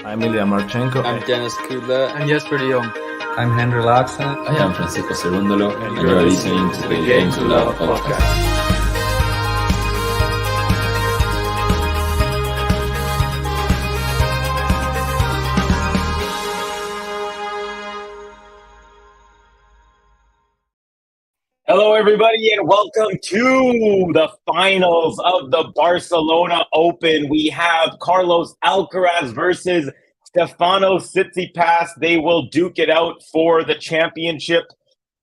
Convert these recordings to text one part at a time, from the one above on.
I'm Ilya Marchenko. I'm Dennis Kudla. I'm Jesper de Jong. I'm Henry Laaksen. I am Francisco Cerundolo, and you are listening to the Game to Love podcast. Hello, everybody, and welcome to the finals of the Barcelona Open. We have Carlos Alcaraz versus Stefanos Tsitsipas. They will duke it out for the championship.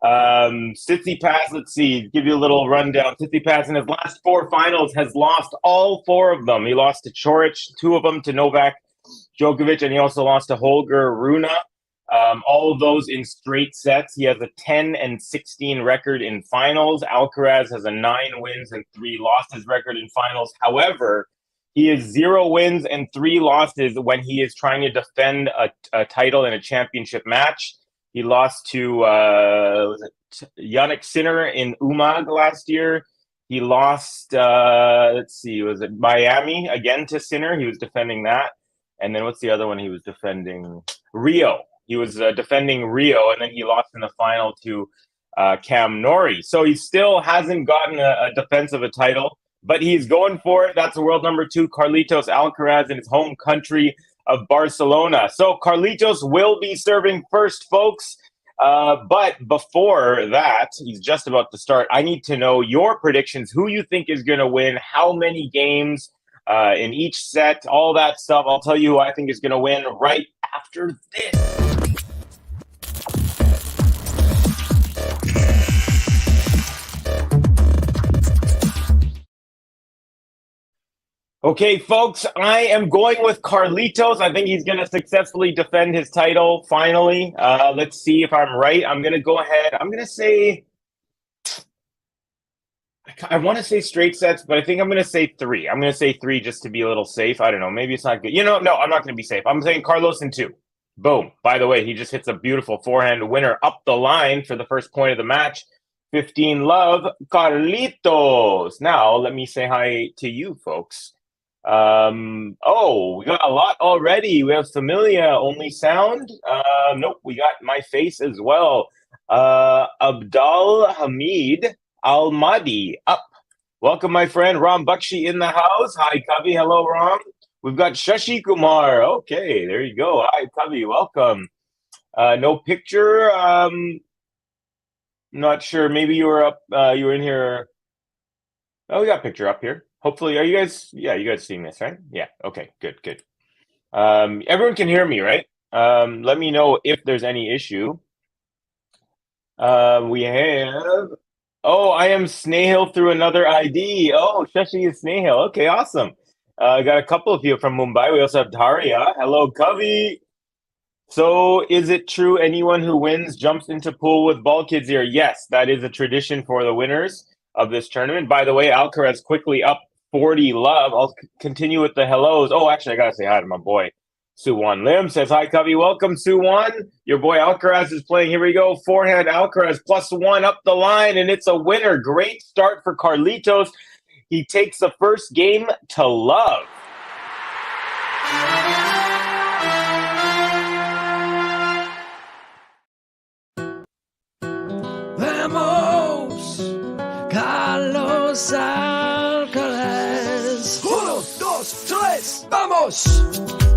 Tsitsipas, let's see, give you a little rundown. Tsitsipas in his last four finals has lost all four of them. He lost to Coric, two of them to Novak Djokovic, and he also lost to Holger Rune. All of those in straight sets. He has a 10-16 record in finals. Alcaraz has a 9 wins and 3 losses record in finals. However, he has 0 wins and 3 losses when he is trying to defend a title in a championship match. He lost to Yannick Sinner in Umag last year. He lost, was it Miami again to Sinner? He was defending that. And then what's the other one he was defending? Rio. He was defending Rio, and then he lost in the final to Cam Norrie. So he still hasn't gotten a defense of a title, but he's going for it. That's the world number 2, Carlitos Alcaraz, in his home country of Barcelona. So Carlitos will be serving first, folks. But before that, he's just about to start. I need to know your predictions, who you think is going to win, how many games in each set, all that stuff. I'll tell you who I think is going to win right after this. Okay, folks, I am going with Carlitos. I think he's going to successfully defend his title, finally. Let's see if I'm right. I'm going to go ahead. I'm going to say... I want to say straight sets, but I think I'm going to say 3. I'm going to say 3 just to be a little safe. I don't know. Maybe it's not good. No, I'm not going to be safe. I'm saying Carlos in 2. Boom. By the way, he just hits a beautiful forehand winner up the line for the first point of the match. 15 love, Carlitos. Now, let me say hi to you, folks. We got a lot already. We have Familia, only sound. Nope, we got my face as well. Abdul Hamid Al-Mahdi up. Welcome, my friend Ram Bakshi in the house. Hi, Kavi. Hello, Ram. We've got Shashi Kumar. Okay, there you go. Hi, Kavi. Welcome. No picture. Not sure. Maybe you were up. You were in here. Oh, we got a picture up here. Hopefully, are you guys? Yeah, you guys seeing this, right? Yeah. Okay. Good. Everyone can hear me, right? Let me know if there's any issue. We have. Oh, I am Snehal through another ID. Oh, Shashi is Snehal. Okay, awesome. I got a couple of you from Mumbai. We also have Daria. Hello, Kavi. So, is it true anyone who wins jumps into pool with ball kids here? Yes, that is a tradition for the winners of this tournament. By the way, Alcaraz quickly up 40 love. I'll continue with the hellos. Oh, actually, I got to say hi to my boy. Suwan Lim says, hi, Cubby. Welcome, Suwan. Your boy Alcaraz is playing. Here we go. Forehand Alcaraz +1 up the line, and it's a winner. Great start for Carlitos. He takes the first game to love. Vamos, Carlos Alcaraz. 1, 2, 3, vamos.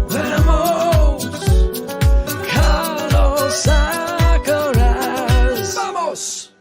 Vamos, Carlos Alcaraz. Vamos.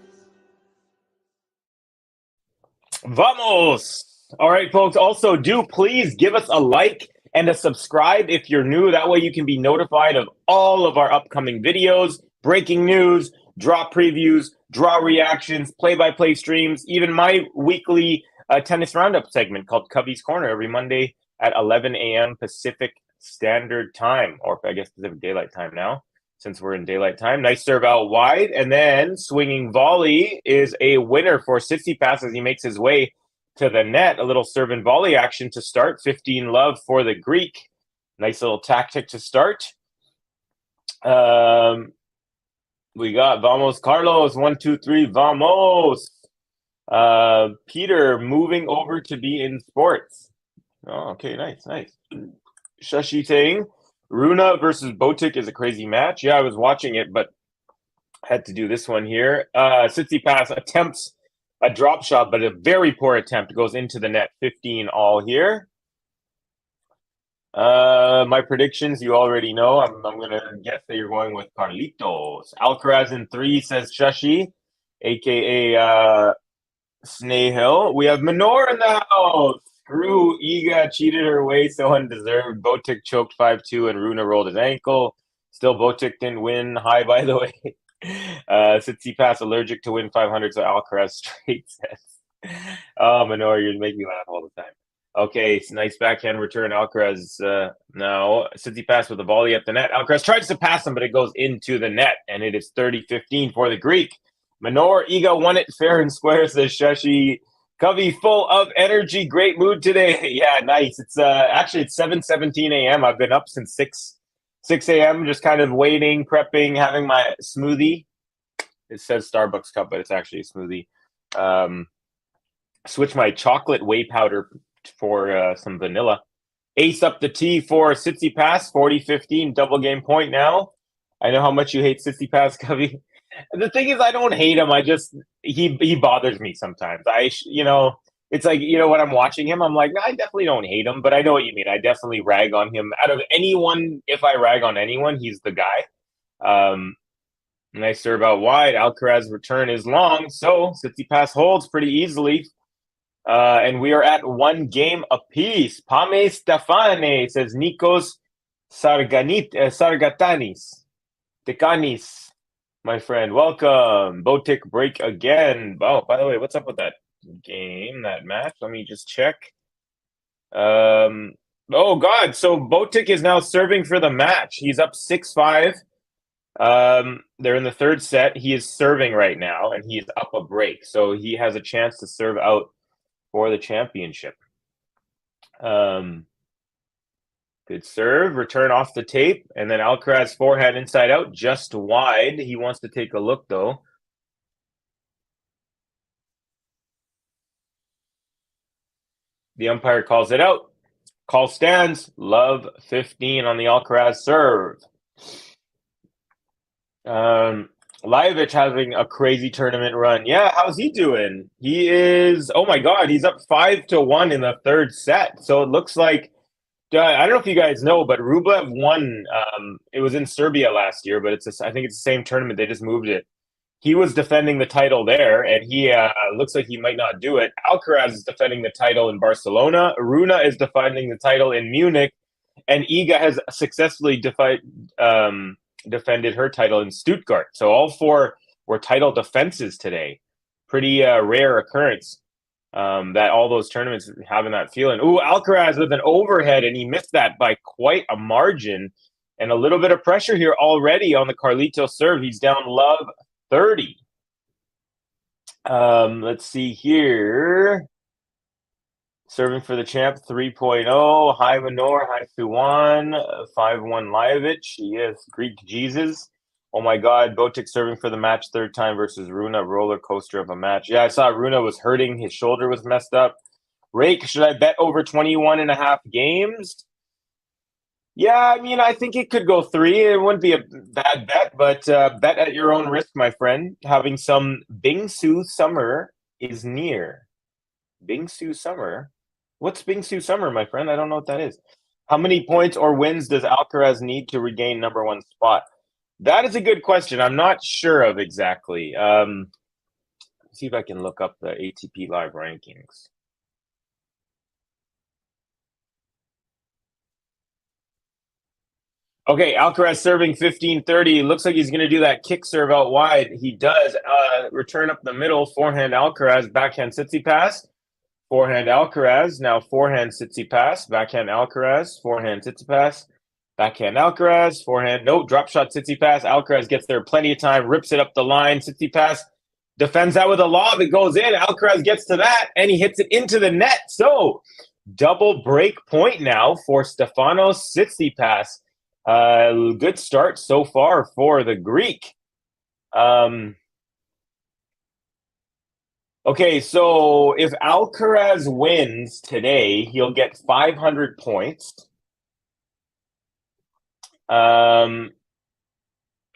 Vamos. All right, folks. Also, do please give us a like and a subscribe if you're new. That way you can be notified of all of our upcoming videos, breaking news, draw previews, draw reactions, play-by-play streams, even my weekly tennis roundup segment called Cubby's Corner every Monday at 11 a.m. Pacific Standard Time, or I guess Pacific Daylight Time now, since we're in daylight time. Nice serve out wide, and then swinging volley is a winner for Tsitsipas as he makes his way to the net. A little serve and volley action to start. 15 love for the Greek. Nice little tactic to start. We got Vamos Carlos, 1, 2, 3, Vamos. Peter moving over to be in sports. Oh, okay, nice. Shashi saying, Runa versus Botic is a crazy match. Yeah, I was watching it, but had to do this one here. Tsitsipas attempts a drop shot, but a very poor attempt. Goes into the net. 15 all here. My predictions, you already know. I'm gonna guess that you're going with Carlitos. Alcaraz in 3, says Shashi, aka Snail. We have Minor in the house. Screw Iga cheated her way so undeserved. Botic choked 5-2 and Runa rolled his ankle. Still, Botic didn't win. Hi, by the way. Tsitsipas allergic to win 500, so Alcaraz straight sets. Oh, Minor, you make me laugh all the time. Okay, it's nice backhand return. Alcaraz now. Tsitsipas with a volley at the net. Alcaraz tries to pass him, but it goes into the net, and it is 30-15 for the Greek. Minor, Iga won it fair and square, says Shashi. Covey full of energy, great mood today. Yeah, nice. It's actually it's 7:17 a.m. I've been up since 6 a.m. just kind of waiting, prepping, having my smoothie. It says Starbucks cup, but it's actually a smoothie. Switch my chocolate whey powder for some vanilla. Ace up the tee for Tsitsipas, 40-15, double game point now. I know how much you hate Tsitsipas, Covey. The thing is, I don't hate him. He bothers me sometimes. It's like, when I'm watching him, I'm like, no, I definitely don't hate him, but I know what you mean. I definitely rag on him. Out of anyone, if I rag on anyone, he's the guy. Nice serve out wide. Alcaraz return is long, so Tsitsipas holds pretty easily. And we are at 1 game apiece. Pame Stefane, says Nikos Sargatanis. Tekanis. My friend, welcome. Botic break again. Oh, by the way, what's up with that game, that match? Let me just check. Oh, God. So Botic is now serving for the match. He's up 6-5. They're in the third set. He is serving right now, and he is up a break. So he has a chance to serve out for the championship. Good serve, return off the tape, and then Alcaraz forehand inside out, just wide. He wants to take a look, though. The umpire calls it out. Call stands. Love 15 on the Alcaraz serve. Lajovic having a crazy tournament run. Yeah, how's he doing? He is, oh my God, he's up 5-1 in the third set. So it looks like, I don't know if you guys know, but Rublev won. It was in Serbia last year, but I think it's the same tournament. They just moved it. He was defending the title there, and he looks like he might not do it. Alcaraz is defending the title in Barcelona. Runa is defending the title in Munich, and Iga has successfully defended her title in Stuttgart. So all 4 were title defenses today. Pretty rare occurrence. That all those tournaments having that feeling. Ooh, Alcaraz with an overhead, and he missed that by quite a margin. And a little bit of pressure here already on the Carlitos serve. He's down love 30. Let's see here. Serving for the champ 3.0. Hi, Minor. Hi, Suwan. 5-1 Lajovic. Yes, Greek Jesus. Oh my God, Botic serving for the match 3rd time versus Runa. Roller coaster of a match. Yeah, I saw Runa was hurting. His shoulder was messed up. Rake, should I bet over 21.5 games? Yeah, I mean, I think it could go 3. It wouldn't be a bad bet, but bet at your own risk, my friend. Having some Bingsu Summer is near. Bingsu Summer? What's Bingsu Summer, my friend? I don't know what that is. How many points or wins does Alcaraz need to regain number 1 spot? That is a good question. I'm not sure of exactly. Let's see if I can look up the ATP Live rankings. Okay, Alcaraz serving 15-30. Looks like he's going to do that kick serve out wide. He does. Return up the middle. Forehand Alcaraz. Backhand Tsitsipas. Forehand Alcaraz. Now forehand Tsitsipas. Backhand Alcaraz. Forehand Tsitsipas. Backhand Alcaraz, forehand, no, drop shot Tsitsipas. Alcaraz gets there plenty of time, rips it up the line. Tsitsipas defends that with a lob. It goes in. Alcaraz gets to that, and he hits it into the net. So, double break point now for Stefanos Tsitsipas. Good start so far for the Greek. Okay, so if Alcaraz wins today, he'll get 500 points.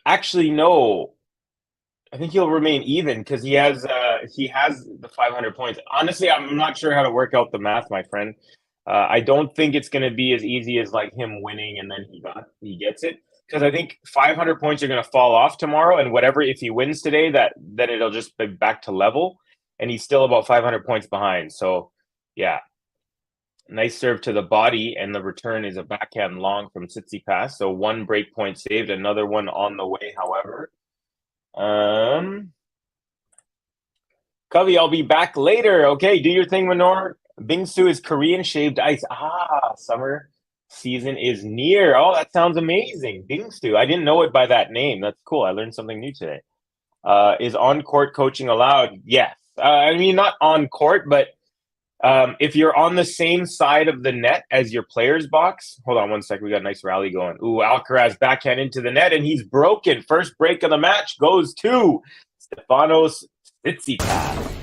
Actually, no. I think he'll remain even because he has the 500 points. Honestly, I'm not sure how to work out the math, my friend. I don't think it's going to be as easy as like him winning and then he gets it, because I think 500 points are going to fall off tomorrow, and whatever, if he wins today, then it'll just be back to level, and he's still about 500 points behind. So yeah, nice serve to the body, and the return is a backhand long from Tsitsipas. So one break point saved, another one on the way. However, Covey, I'll be back later. Okay, do your thing, Manor. Bingsu is Korean shaved ice. Summer season is near. Oh, that sounds amazing. Bingsu. I didn't know it by that name. That's cool. I learned something new today. Is on-court coaching allowed? Yes. I mean, not on court, but if you're on the same side of the net as your player's box. Hold on one sec. We got a nice rally going. Ooh, Alcaraz backhand into the net, and he's broken. First break of the match goes to Stefanos Tsitsipas.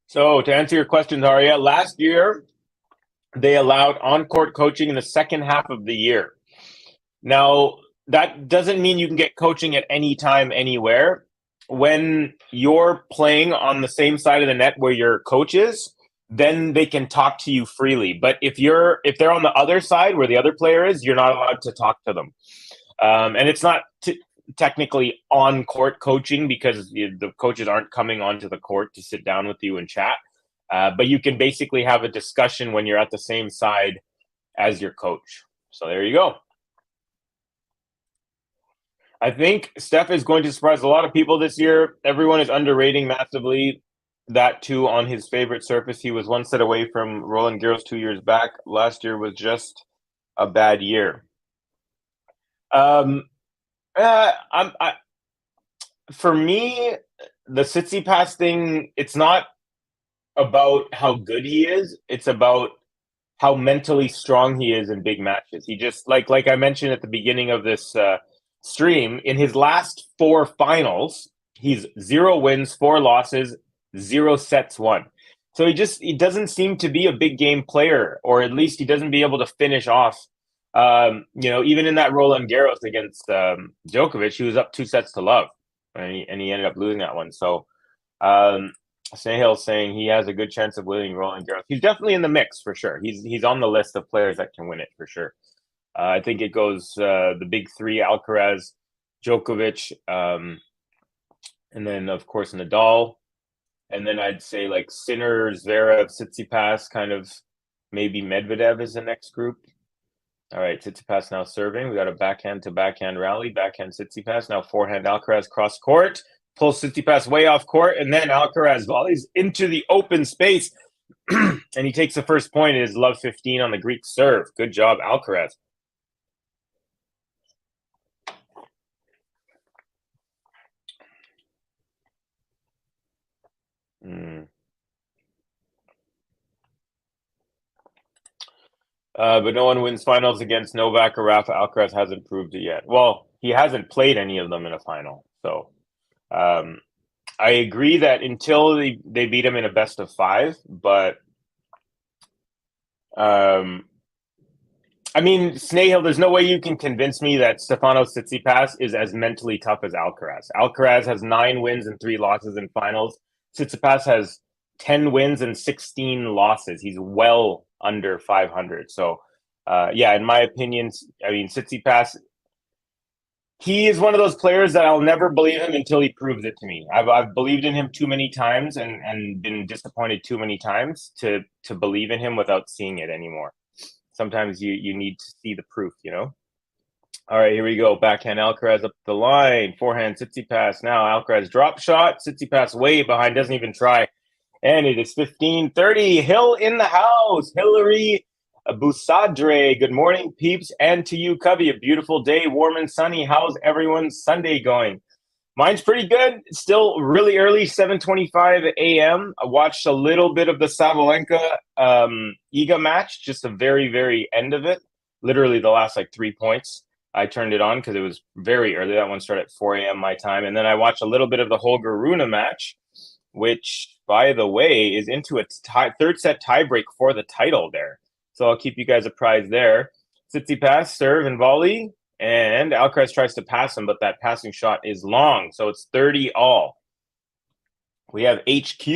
So to answer your questions, Aria, last year they allowed on-court coaching in the second half of the year. Now, that doesn't mean you can get coaching at any time, anywhere. When you're playing on the same side of the net where your coach is, then they can talk to you freely. But if they're on the other side where the other player is, you're not allowed to talk to them. And it's not technically on-court coaching because the coaches aren't coming onto the court to sit down with you and chat. But you can basically have a discussion when you're at the same side as your coach. So there you go. I think Steph is going to surprise a lot of people this year. Everyone is underrating massively that too on his favorite surface. He was one set away from Roland Garros 2 years back. Last year was just a bad year. For me, the Tsitsipas thing, it's not about how good he is. It's about how mentally strong he is in big matches. He just, like I mentioned at the beginning of this stream, in his last 4 finals, he's 0 wins, 4 losses, 0 sets won. So he doesn't seem to be a big game player, or at least he doesn't be able to finish off. Even in that Roland Garros against Djokovic, he was up 2 sets to love, and he ended up losing that one. So Snehill's saying he has a good chance of winning Roland Garros. He's definitely in the mix for sure. He's on the list of players that can win it for sure. I think it goes the big 3: Alcaraz, Djokovic, and then of course Nadal, and then I'd say like Sinner, Zverev, Tsitsipas, kind of maybe Medvedev is the next group. All right, Tsitsipas now serving. We got a backhand to backhand rally, backhand Tsitsipas, now forehand Alcaraz cross court, pulls Tsitsipas way off court, and then Alcaraz volleys into the open space, and he takes the first point. It is love 15 on the Greek serve. Good job, Alcaraz. But no one wins finals against Novak or Rafa. Alcaraz hasn't proved it yet. Well, he hasn't played any of them in a final. So I agree that until they beat him in a best of 5, but I mean, Snehill, there's no way you can convince me that Stefanos Tsitsipas is as mentally tough as Alcaraz. Alcaraz has 9 wins and 3 losses in finals. Tsitsipas has 10 wins and 16 losses. He's well under 500. So, in my opinion, I mean, Tsitsipas, he is one of those players that I'll never believe him until he proves it to me. I've believed in him too many times and been disappointed too many times to believe in him without seeing it anymore. Sometimes you need to see the proof, you know? All right, here we go. Backhand Alcaraz up the line. Forehand Tsitsipas. Now Alcaraz drop shot. Tsitsipas way behind, doesn't even try. And it is 15-30. Hill in the house. Hillary Busadre. Good morning, peeps. And to you, Covey. A beautiful day, warm and sunny. How's everyone's Sunday going? Mine's pretty good. It's still really early, 7:25 a.m. I watched a little bit of the Sabalenka Iga match, just the very, very end of it. Literally the last like 3 points. I turned it on because it was very early. That one started at 4 a.m. my time. And then I watched a little bit of the Holger Rune match, which, by the way, is into a third set tiebreak for the title there. So I'll keep you guys apprised there. Tsitsipas, serve and volley. And Alcaraz tries to pass him, but that passing shot is long. So it's 30 all. We have HQ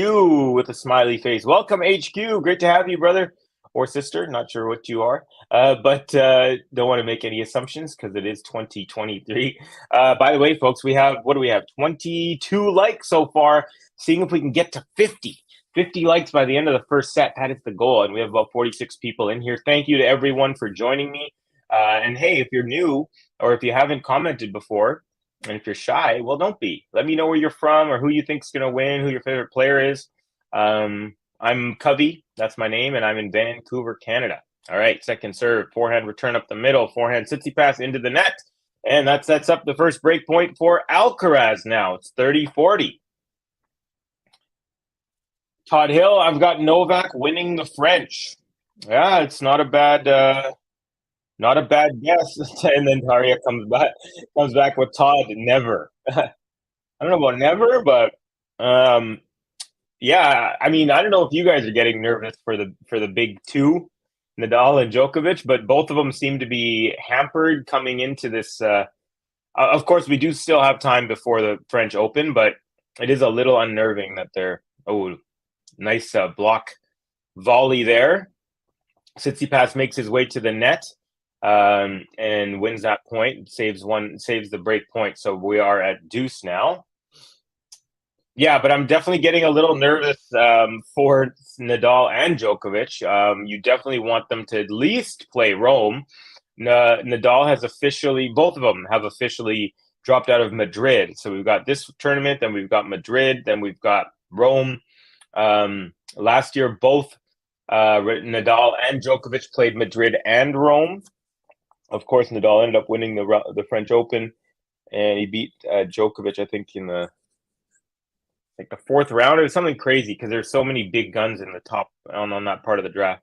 with a smiley face. Welcome, HQ. Great to have you, brother or sister. Not sure what you are. But don't want to make any assumptions because it is 2023. By the way, folks, we have, what do we have? 22 likes so far. Seeing if we can get to 50. 50 likes by the end of the first set. That is the goal. And we have about 46 people in here. Thank you to everyone for joining me. And hey, if you're new or if you haven't commented before, and if you're shy, well, don't be. Let me know where you're from or who you think's going to win, who your favorite player is. I'm Covey, that's my name, and I'm in Vancouver, Canada. All right, second serve, forehand return up the middle, forehand Tsitsipas into the net, and that sets up the first break point for Alcaraz now. It's 30-40. Todd Hill, I've got Novak winning the French. Yeah, it's not a bad guess. And then Taria comes back with Todd. Never. I don't know about never, but yeah. I mean, I don't know if you guys are getting nervous for the big two, Nadal and Djokovic, but both of them seem to be hampered coming into this. Of course, we do still have time before the French Open, but it is a little unnerving that they're nice block volley there. Tsitsipas makes his way to the net. And wins that point, saves the break point. So we are at deuce now. Yeah, but I'm definitely getting a little nervous for Nadal and Djokovic. You definitely want them to at least play Rome. Nadal has both of them have officially dropped out of Madrid. So we've got this tournament, then we've got Madrid, then we've got Rome. Last year, both Nadal and Djokovic played Madrid and Rome. Of course, Nadal ended up winning the French Open, and he beat Djokovic, I think, in the fourth round. It was something crazy because there's so many big guns in the top on that part of the draw.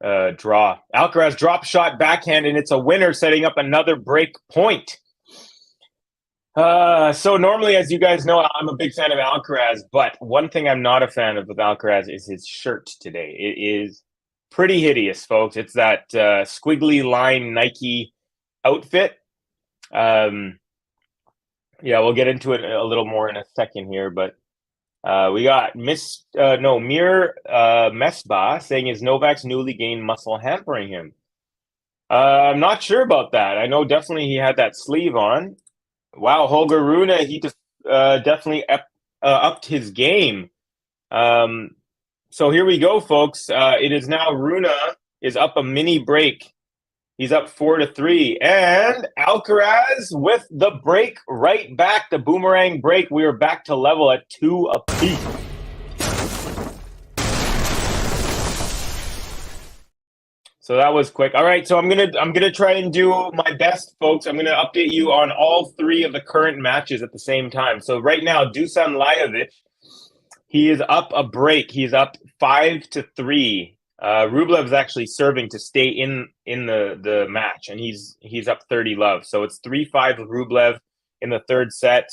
Alcaraz drop shot backhand, and it's a winner, setting up another break point. So normally, as you guys know, I'm a big fan of Alcaraz, but one thing I'm not a fan of with Alcaraz is his shirt today. It is pretty hideous, folks. It's that squiggly line Nike outfit. Yeah, we'll get into it a little more in a second here, but we got Mir Mesbah saying, is Novak's newly gained muscle hampering him? I'm not sure about that. I know definitely he had that sleeve on. Wow, Holger Rune, he definitely upped his game. So here we go, folks. It is now Rune is up a mini break. He's up 4-3. And Alcaraz with the break right back, the boomerang break. We are back to level at 2 apiece. So that was quick. All right, so I'm gonna try and do my best, folks. I'm gonna update you on all 3 of the current matches at the same time. So right now, Dusan Lajovic, he is up a break. He's up 5-3. Rublev's actually serving to stay in the match, and he's up 30 love. So it's 3-5 with Rublev in the third set,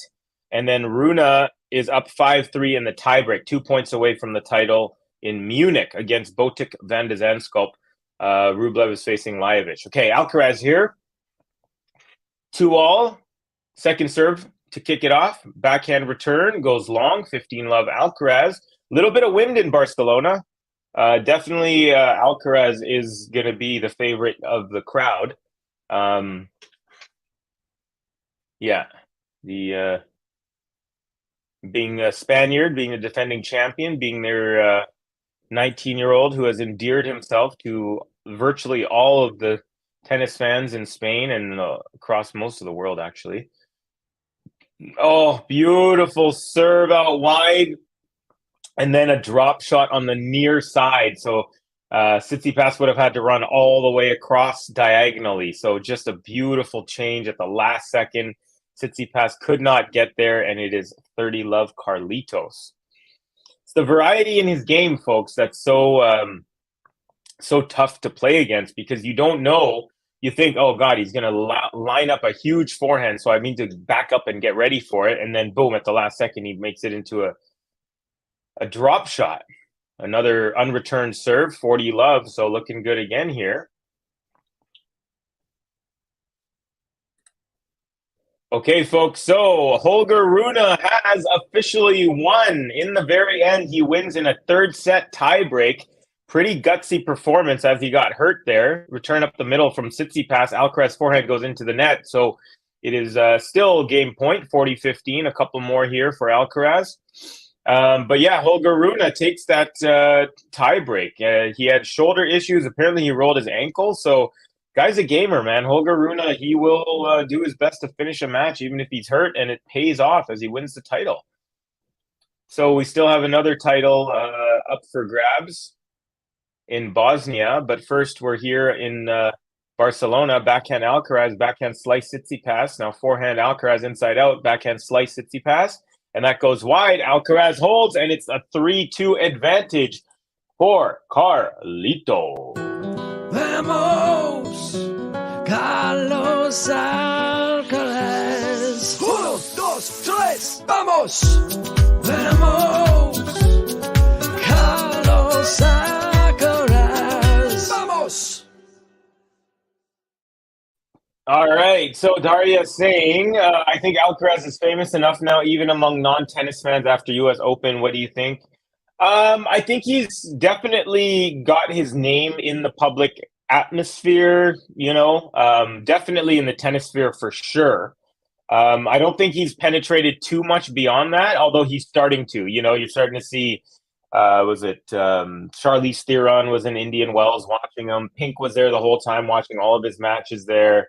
and then Rune is up 5-3 in the tiebreak, 2 points away from the title in Munich against Botic van de Zandschulp. Rublev is facing Lajovic. Okay, Alcaraz here. 2-all. Second serve to kick it off. Backhand return goes long. 15 love Alcaraz. Little bit of wind in Barcelona. Definitely Alcaraz is going to be the favorite of the crowd. Yeah. The being a Spaniard, being a defending champion, being their 19-year-old who has endeared himself to virtually all of the tennis fans in Spain and across most of the world, actually. Oh, beautiful serve out wide. And then a drop shot on the near side. So Tsitsipas would have had to run all the way across diagonally. So just a beautiful change at the last second. Tsitsipas could not get there, and it is 30-love Carlitos. It's the variety in his game, folks, that's so tough to play against, because you don't know. You think, oh God, he's going to line up a huge forehand, so I need to back up and get ready for it. And then boom, at the last second, he makes it into a drop shot. Another unreturned serve, 40-love, so looking good again here. Okay, folks, so Holger Rune has officially won. In the very end, he wins in a third set tiebreak. Pretty gutsy performance as he got hurt there. Return up the middle from Tsitsipas. Alcaraz forehand goes into the net. So it is still game point, 40-15. A couple more here for Alcaraz. But yeah, Holger Rune takes that tiebreak. He had shoulder issues. Apparently he rolled his ankle. So guy's a gamer, man. Holger Rune, he will do his best to finish a match even if he's hurt. And it pays off as he wins the title. So we still have another title up for grabs in Bosnia, but first we're here in Barcelona. Backhand Alcaraz, backhand slice Tsitsipas. Now forehand Alcaraz inside out, backhand slice Tsitsipas, and that goes wide. Alcaraz holds, and it's a 3-2 advantage for Carlito. Vamos, Carlos Alcaraz. 1, 2, 3, vamos. Vamos, Carlos Alcaraz. Vamos. All right, so Daria saying, I think Alcaraz is famous enough now, even among non-tennis fans after U.S. Open. What do you think? I think he's definitely got his name in the public atmosphere, definitely in the tennis sphere for sure. I don't think he's penetrated too much beyond that, although he's starting to. You're starting to see, Charlize Theron was in Indian Wells watching him. Pink was there the whole time watching all of his matches there.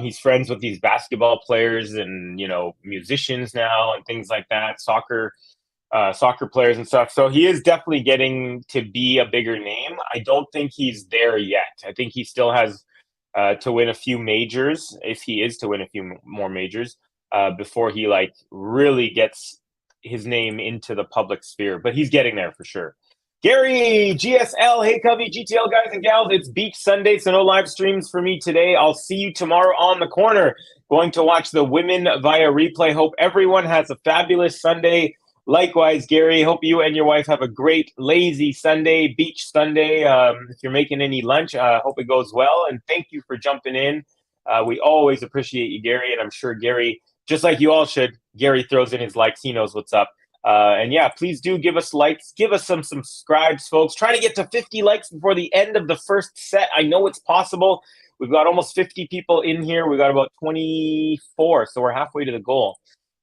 He's friends with these basketball players and, musicians now and things like that, soccer players and stuff. So he is definitely getting to be a bigger name. I don't think he's there yet. I think he still has to win a few majors, if he is to win a few more majors, before he really gets his name into the public sphere. But he's getting there for sure. Gary, GSL, hey Covey, GTL guys and gals, it's Beach Sunday, so no live streams for me today. I'll see you tomorrow on the corner. Going to watch the women via replay. Hope everyone has a fabulous Sunday. Likewise, Gary, hope you and your wife have a great lazy Sunday, beach Sunday. If you're making any lunch, hope it goes well. And thank you for jumping in. We always appreciate you, Gary. And I'm sure Gary, just like you all should, Gary throws in his likes. He knows what's up. And yeah, please do give us likes. Give us some subscribes, folks. Try to get to 50 likes before the end of the first set. I know it's possible. We've got almost 50 people in here. We've got about 24, so we're halfway to the goal.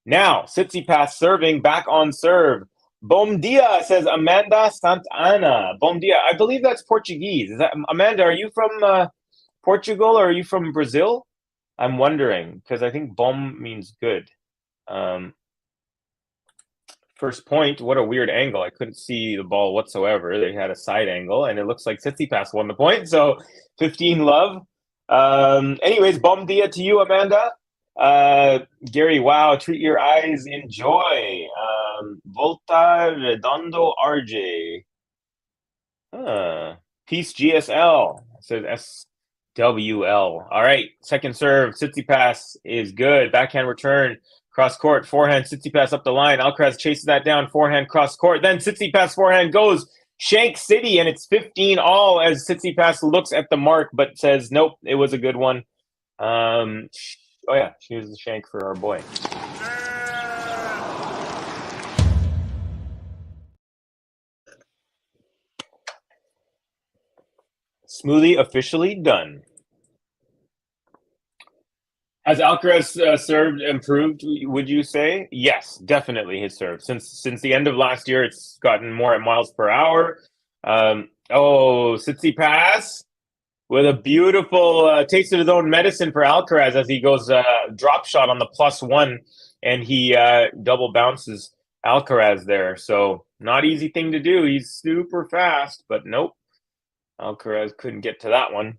Now, Tsitsipas serving, back on serve. Bom dia, says Amanda Santana. Bom dia. I believe that's Portuguese. Is that Amanda, are you from Portugal or are you from Brazil? I'm wondering, because I think bom means good. First point, what a weird angle. I couldn't see the ball whatsoever. They had a side angle, and it looks like Tsitsipas won the point. So 15-love. Anyways, bom dia to you, Amanda. Gary, wow, treat your eyes, enjoy. Volta Redondo RJ. Peace GSL. It says SWL. All right, second serve. Tsitsipas is good. Backhand return. Cross court, forehand, Tsitsipas up the line. Alcaraz chases that down, forehand, cross court. Then Tsitsipas forehand goes Shank City, and it's 15-all as Tsitsipas looks at the mark but says, nope, it was a good one. Oh, yeah, she was the shank for our boy. Smoothie officially done. Has Alcaraz served improved, would you say? Yes, definitely his serve. Since the end of last year, it's gotten more at miles per hour. Tsitsipas with a beautiful taste of his own medicine for Alcaraz as he goes drop shot on the +1, and he double bounces Alcaraz there. So not easy thing to do. He's super fast, but nope. Alcaraz couldn't get to that one.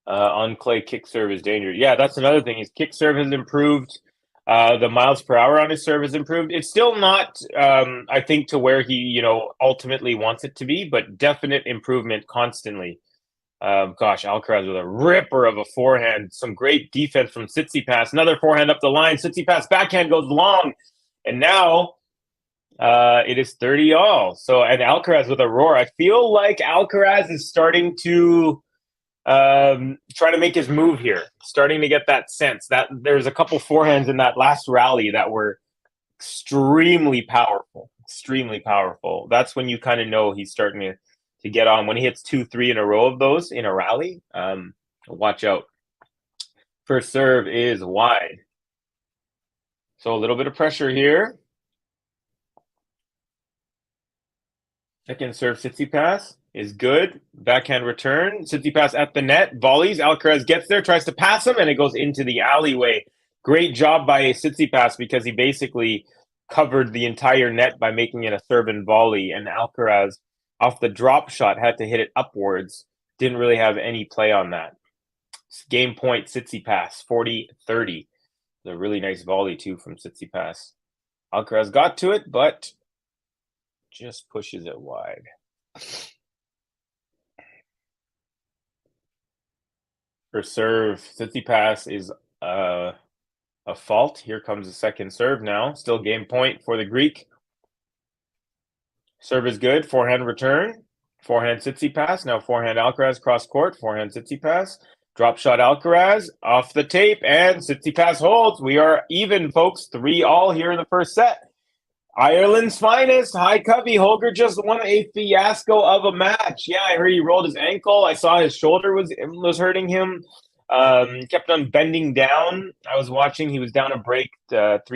On clay, kick serve is dangerous. Yeah, that's another thing. His kick serve has improved. The miles per hour on his serve has improved. It's still not, I think, to where he, ultimately wants it to be, but definite improvement constantly. Alcaraz with a ripper of a forehand. Some great defense from Tsitsipas. Another forehand up the line. Tsitsipas backhand goes long. And now it is 30-all. So, and Alcaraz with a roar. I feel like Alcaraz is starting to try to make his move here. Starting to get that sense that there's a couple forehands in that last rally that were extremely powerful. Extremely powerful. That's when you kind of know he's starting to get on. When he hits 2-3 in a row of those in a rally, watch out. First serve is wide. So a little bit of pressure here. Second serve, Tsitsipas is good. Backhand return. Tsitsipas at the net. Volleys. Alcaraz gets there, tries to pass him, and it goes into the alleyway. Great job by Tsitsipas because he basically covered the entire net by making it a serve and volley. And Alcaraz, off the drop shot, had to hit it upwards. Didn't really have any play on that. Game point, Tsitsipas, 40-30. A really nice volley, too, from Tsitsipas. Alcaraz got to it, but just pushes it wide. For serve, Tsitsipas is a fault. Here comes the second serve now. Still game point for the Greek. Serve is good. Forehand return. Forehand Tsitsipas. Now forehand Alcaraz cross court. Forehand Tsitsipas. Drop shot Alcaraz off the tape, and Tsitsipas holds. We are even, folks. 3-all here in the first set. Ireland's finest, Hi Covey. Holger just won a fiasco of a match. Yeah, I heard he rolled his ankle. I saw his shoulder was hurting him. Kept on bending down. I was watching. He was down a break 2-4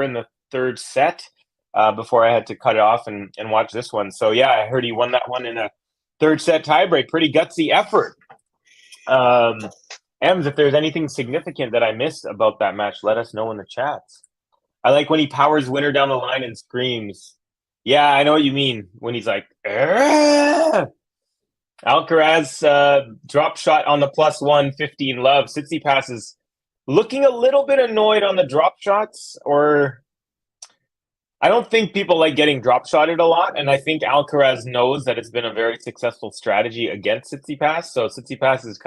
in the third set before I had to cut it off and watch this one. So, yeah, I heard he won that one in a third set tiebreak. Pretty gutsy effort. Ems, if there's anything significant that I missed about that match, let us know in the chats. I like when he powers winner down the line and screams. Yeah, I know what you mean. When he's like, Argh! Alcaraz drop shot on the +1, 15 love. Tsitsipas is looking a little bit annoyed on the drop shots, or I don't think people like getting drop shotted a lot, and I think Alcaraz knows that it's been a very successful strategy against Tsitsipas. So Tsitsipas is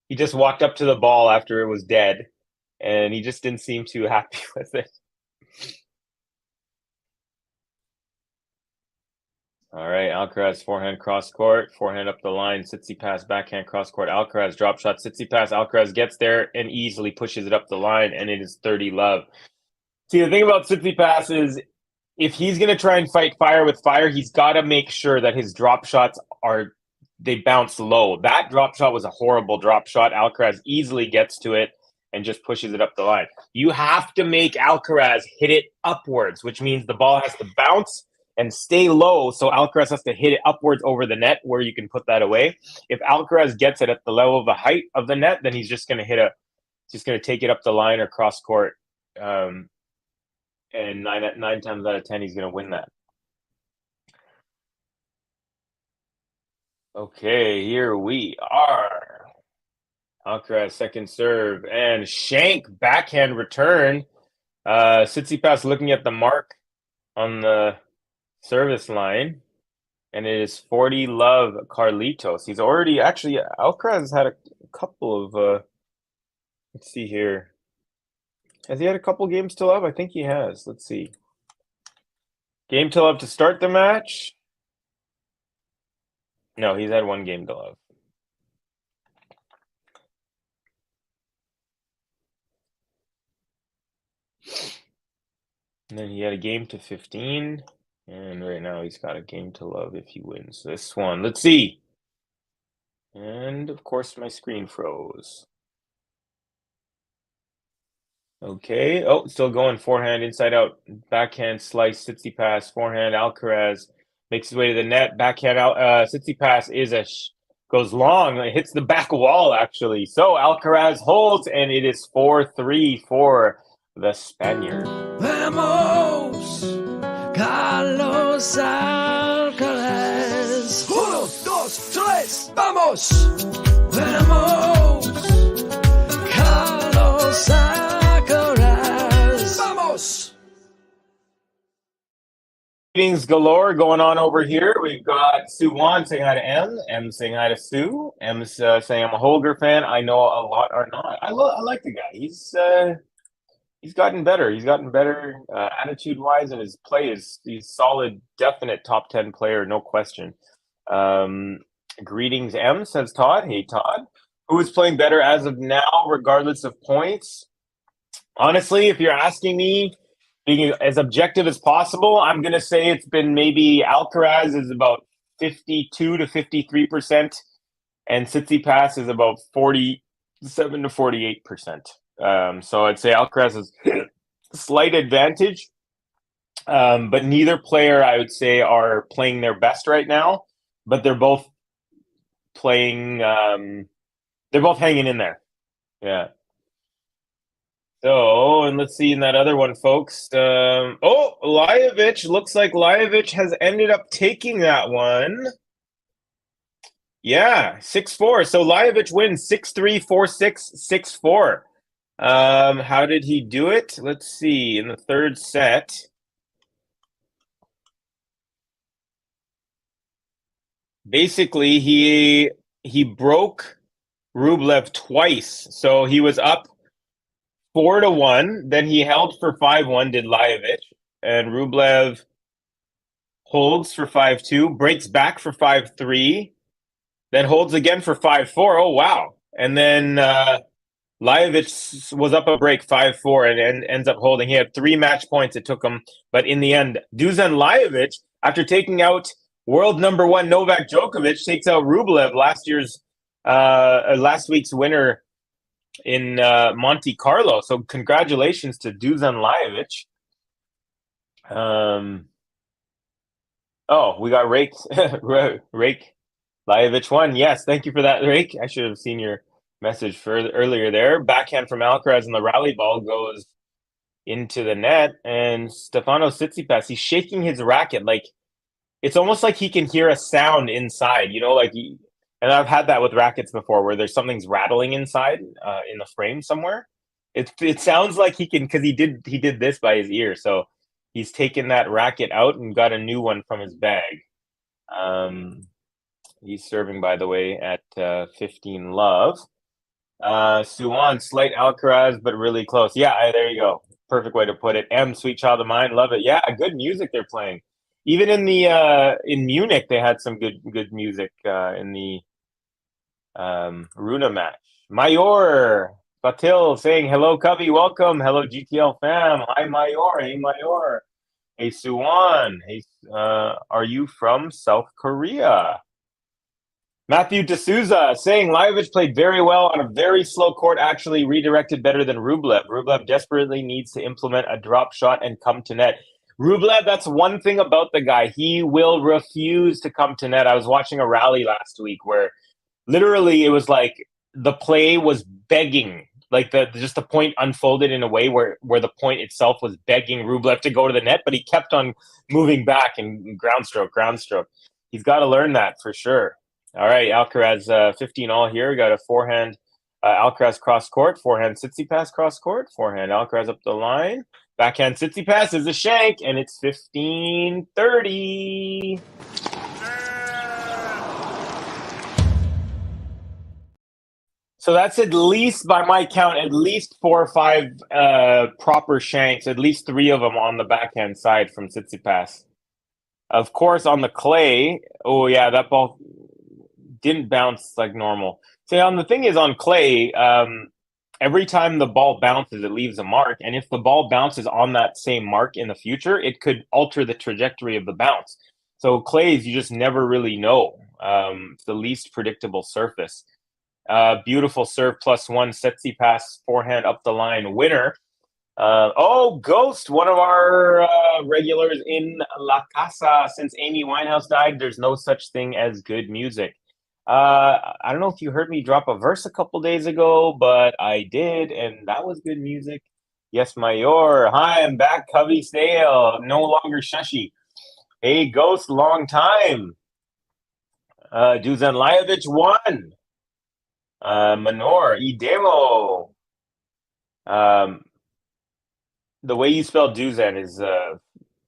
he just walked up to the ball after it was dead, and he just didn't seem too happy with it. All right, Alcaraz forehand cross court, forehand up the line, Tsitsipas backhand cross court, Alcaraz drop shot, Tsitsipas, Alcaraz gets there and easily pushes it up the line, and it is 30 love. See, the thing about Tsitsipas is if he's going to try and fight fire with fire, he's got to make sure that his drop shots they bounce low. That drop shot was a horrible drop shot. Alcaraz easily gets to it and just pushes it up the line. You have to make Alcaraz hit it upwards, which means the ball has to bounce and stay low, so Alcaraz has to hit it upwards over the net where you can put that away. If Alcaraz gets it at the level of the height of the net, then he's just going to take it up the line or cross court, and nine times out of 10 he's going to win that. Okay, here we are. Alcaraz second serve and shank backhand return. Tsitsipas looking at the mark on the service line, and it is 40 love Carlitos. He's already Alcaraz has had a couple of let's see here. Has he had a couple games to love? I think he has. Let's see. Game to love to start the match. No, he's had one game to love. And then he had a game to 15. And right now he's got a game to love if he wins this one. Let's see. And, of course, my screen froze. Okay. Oh, still going. Forehand, inside out. Backhand slice, Tsitsipas. Forehand, Alcaraz. Makes his way to the net. Backhand, Tsitsipas goes long. It hits the back wall, actually. So Alcaraz holds, and it is 4-3 for the Spaniard. Vamos, Carlos Alcaraz. 1, 2, dos, tres, vamos! Vamos! Carlos ALCARAZ! Vamos! Meetings galore going on over here. We've got Sue Wan saying hi to M saying hi to Sue, M's saying I'm a Holger fan. I know a lot are not. I like the guy. He's gotten better. He's gotten better attitude wise, and his play is he's solid, definite top 10 player, no question. Greetings, M says Todd. Hey Todd, who is playing better as of now, regardless of points? Honestly, if you're asking me, being as objective as possible, I'm going to say it's been maybe Alcaraz is about 52 to 53%, and Tsitsipas is about 47 to 48%. So I'd say Alcaraz is slight advantage, but neither player, I would say, are playing their best right now, but they're both playing, they're both hanging in there. Yeah. So, and let's see in that other one, folks. Lajovic. Looks like Lajovic has ended up taking that one. Yeah, 6-4. So Lajovic wins 6-3, 4-6, 6-4. How did he do it? Let's see. In the third set. Basically, he broke Rublev twice. So he was up 4-1, then he held for 5-1, did Lajovic, and Rublev holds for 5-2, breaks back for 5-3, then holds again for 5-4. Oh, wow. And then Lajovic was up a break 5-4 and ends up holding. He had 3 match points it took him, but in the end, Dusan Lajovic, after taking out world number 1 Novak Djokovic, takes out Rublev, last week's winner in Monte Carlo. So congratulations to Dusan Lajovic. We got Rake. Rake Lajovic won. Yes, thank you for that, Rake. I should have seen your message earlier there. Backhand from Alcaraz and the rally ball goes into the net. And Stefanos Tsitsipas, he's shaking his racket. Like, it's almost like he can hear a sound inside, and I've had that with rackets before where there's something's rattling inside in the frame somewhere. It sounds like he can, because he did this by his ear. So he's taken that racket out and got a new one from his bag. He's serving, by the way, at 15 love. Suwon, slight Alcaraz, but really close. Yeah, there you go. Perfect way to put it. M, Sweet Child of Mine, love it. Yeah, good music they're playing. Even in the in Munich, they had some good music in the Runa match. Mayor Batil saying hello, Cubby, welcome. Hello, GTL fam. Hi, Mayor. Hey, Mayor. Hey, Suwon. Hey, are you from South Korea? Matthew D'Souza saying Lajovic played very well on a very slow court, actually redirected better than Rublev. Rublev desperately needs to implement a drop shot and come to net. Rublev, that's one thing about the guy. He will refuse to come to net. I was watching a rally last week where literally it was like the play was begging. Like just the point unfolded in a way where the point itself was begging Rublev to go to the net, but he kept on moving back and ground stroke. He's got to learn that for sure. All right, Alcaraz 15 all here. Got a forehand Alcaraz cross court, forehand Tsitsipas cross court, forehand Alcaraz up the line. Backhand Tsitsipas is a shank, and it's 15-30. So that's at least, by my count, at least 4 or 5 proper shanks, at least 3 of them on the backhand side from Tsitsipas. Of course, on the clay, oh yeah, that ball didn't bounce like normal. So the thing is, on clay, every time the ball bounces, it leaves a mark. And if the ball bounces on that same mark in the future, it could alter the trajectory of the bounce. So clays, you just never really know. It's the least predictable surface. Beautiful serve +1, Tsitsipas forehand up the line winner. Ghost, one of our regulars in La Casa since Amy Winehouse died. There's no such thing as good music. I don't know if you heard me drop a verse a couple days ago, but I did, and that was good music. Yes, Mayor. Hi, I'm back, Cubby Stale. No longer Shushy. Hey, Ghost, long time. Dusan Lajovic won. Manor, Idemo. The way you spell Dusan is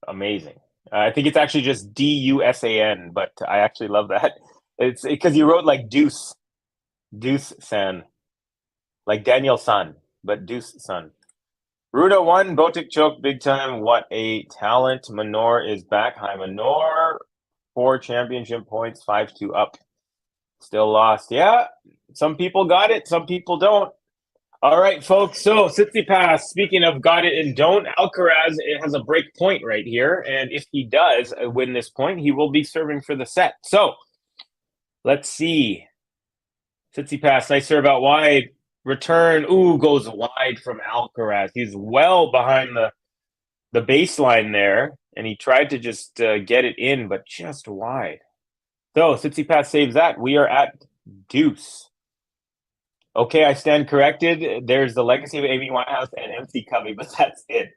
amazing. I think it's actually just Dusan, but I actually love that. It's because you wrote like Deuce San, like Daniel San, but Deuce San. Ruda won, Botic choked big time. What a talent. Manor is back. Hi, Manor. 4 championship points, 5-2 up. Still lost. Yeah, some people got it, some people don't. All right, folks. So, Tsitsipas, speaking of got it and don't, Alcaraz has a break point right here. And if he does win this point, he will be serving for the set. So, let's see. Tsitsipas, nice serve out wide. Return. Ooh, goes wide from Alcaraz. He's well behind the baseline there. And he tried to just get it in, but just wide. So, Tsitsipas saves that. We are at deuce. Okay, I stand corrected. There's the legacy of Amy Winehouse and MC Covey, but that's it.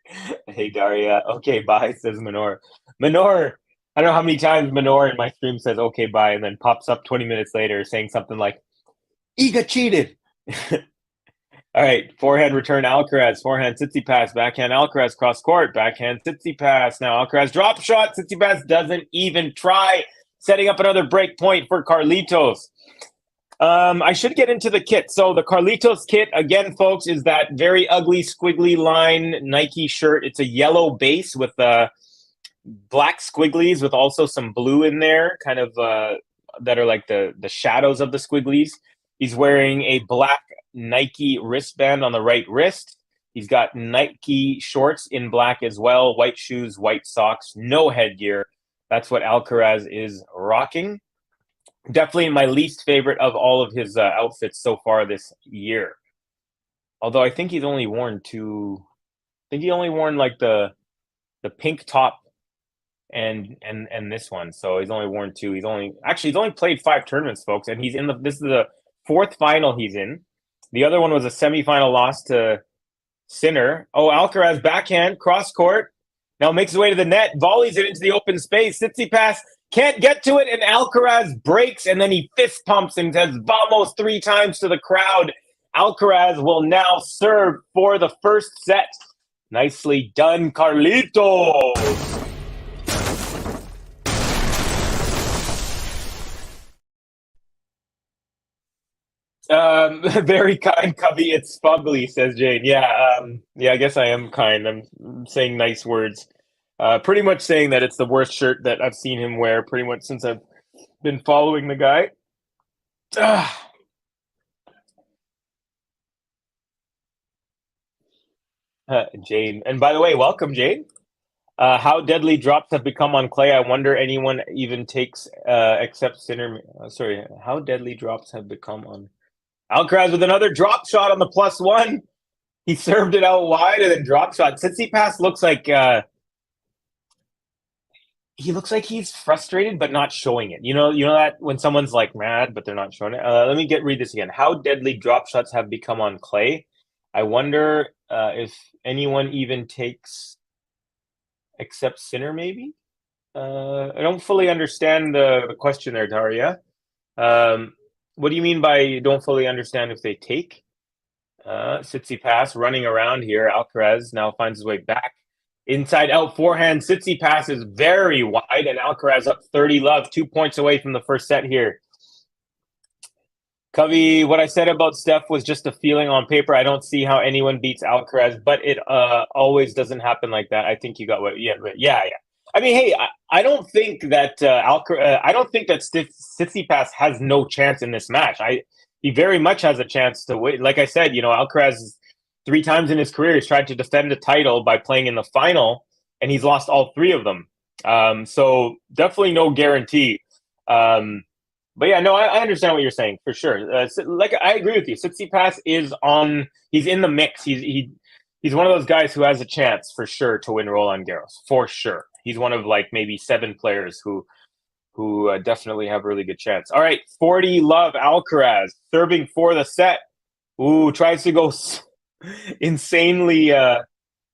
Hey, Daria. Okay, bye, says Manor. Manor, I don't know how many times Manor in my stream says, okay, bye, and then pops up 20 minutes later saying something like, Iga cheated. All right, forehand return Alcaraz, forehand Tsitsipas, backhand Alcaraz, cross court, backhand Tsitsipas. Now Alcaraz drop shot. Tsitsipas doesn't even try, setting up another break point for Carlitos. I should get into the kit. So the Carlitos kit, again, folks, is that very ugly squiggly line Nike shirt. It's a yellow base with black squigglies with also some blue in there, kind of that are like the shadows of the squigglies. He's wearing a black Nike wristband on the right wrist. He's got Nike shorts in black as well, white shoes, white socks, no headgear. That's what Alcaraz is rocking. Definitely my least favorite of all of his outfits so far this year. Although I think he's only worn two. I think he only worn like the pink top and this one. So he's only worn 2. He's only played 5 tournaments, folks, and he's in this is the 4th final he's in. The other one was a semifinal loss to Sinner. Oh, Alcaraz backhand cross court. Now makes his way to the net, volleys it into the open space. Tsitsipas can't get to it, and Alcaraz breaks, and then he fist pumps and says "Vamos" 3 times to the crowd. Alcaraz will now serve for the first set. Nicely done, Carlitos. Very kind, Cubby. It's fugly, says Jane. Yeah, I guess I am kind. I'm saying nice words. Pretty much saying that it's the worst shirt that I've seen him wear pretty much since I've been following the guy. Jane. And by the way, welcome, Jane. How deadly drops have become on clay. I wonder anyone even takes except Sinner. Sorry, how deadly drops have become on Alcaraz with another drop shot on the +1. He served it out wide and then drop shot. Tsitsipas looks like he looks like he's frustrated but not showing it. You know that when someone's like mad but they're not showing it. Let me read this again. How deadly drop shots have become on clay. I wonder if anyone even takes except Sinner, maybe. I don't fully understand the question there, Daria. What do you mean by don't fully understand if they take? Tsitsipas running around here. Alcaraz now finds his way back. Inside out forehand. Tsitsipas is very wide, and Alcaraz up 30-love, 2 points away from the first set here. Covey, what I said about Steph was just a feeling on paper. I don't see how anyone beats Alcaraz, but it always doesn't happen like that. I think you got what? Yeah. I mean, hey, I don't think that I don't think that Tsitsipas has no chance in this match. He very much has a chance to win. Like I said, Alcaraz 3 times in his career he's tried to defend the title by playing in the final, and he's lost all 3 of them. So definitely no guarantee. But yeah, no, I understand what you're saying for sure. Like I agree with you. Tsitsipas he's in the mix. He's one of those guys who has a chance for sure to win Roland Garros, for sure. He's one of like maybe 7 players who definitely have a really good chance. All right, 40-love Alcaraz serving for the set. Ooh, tries to go insanely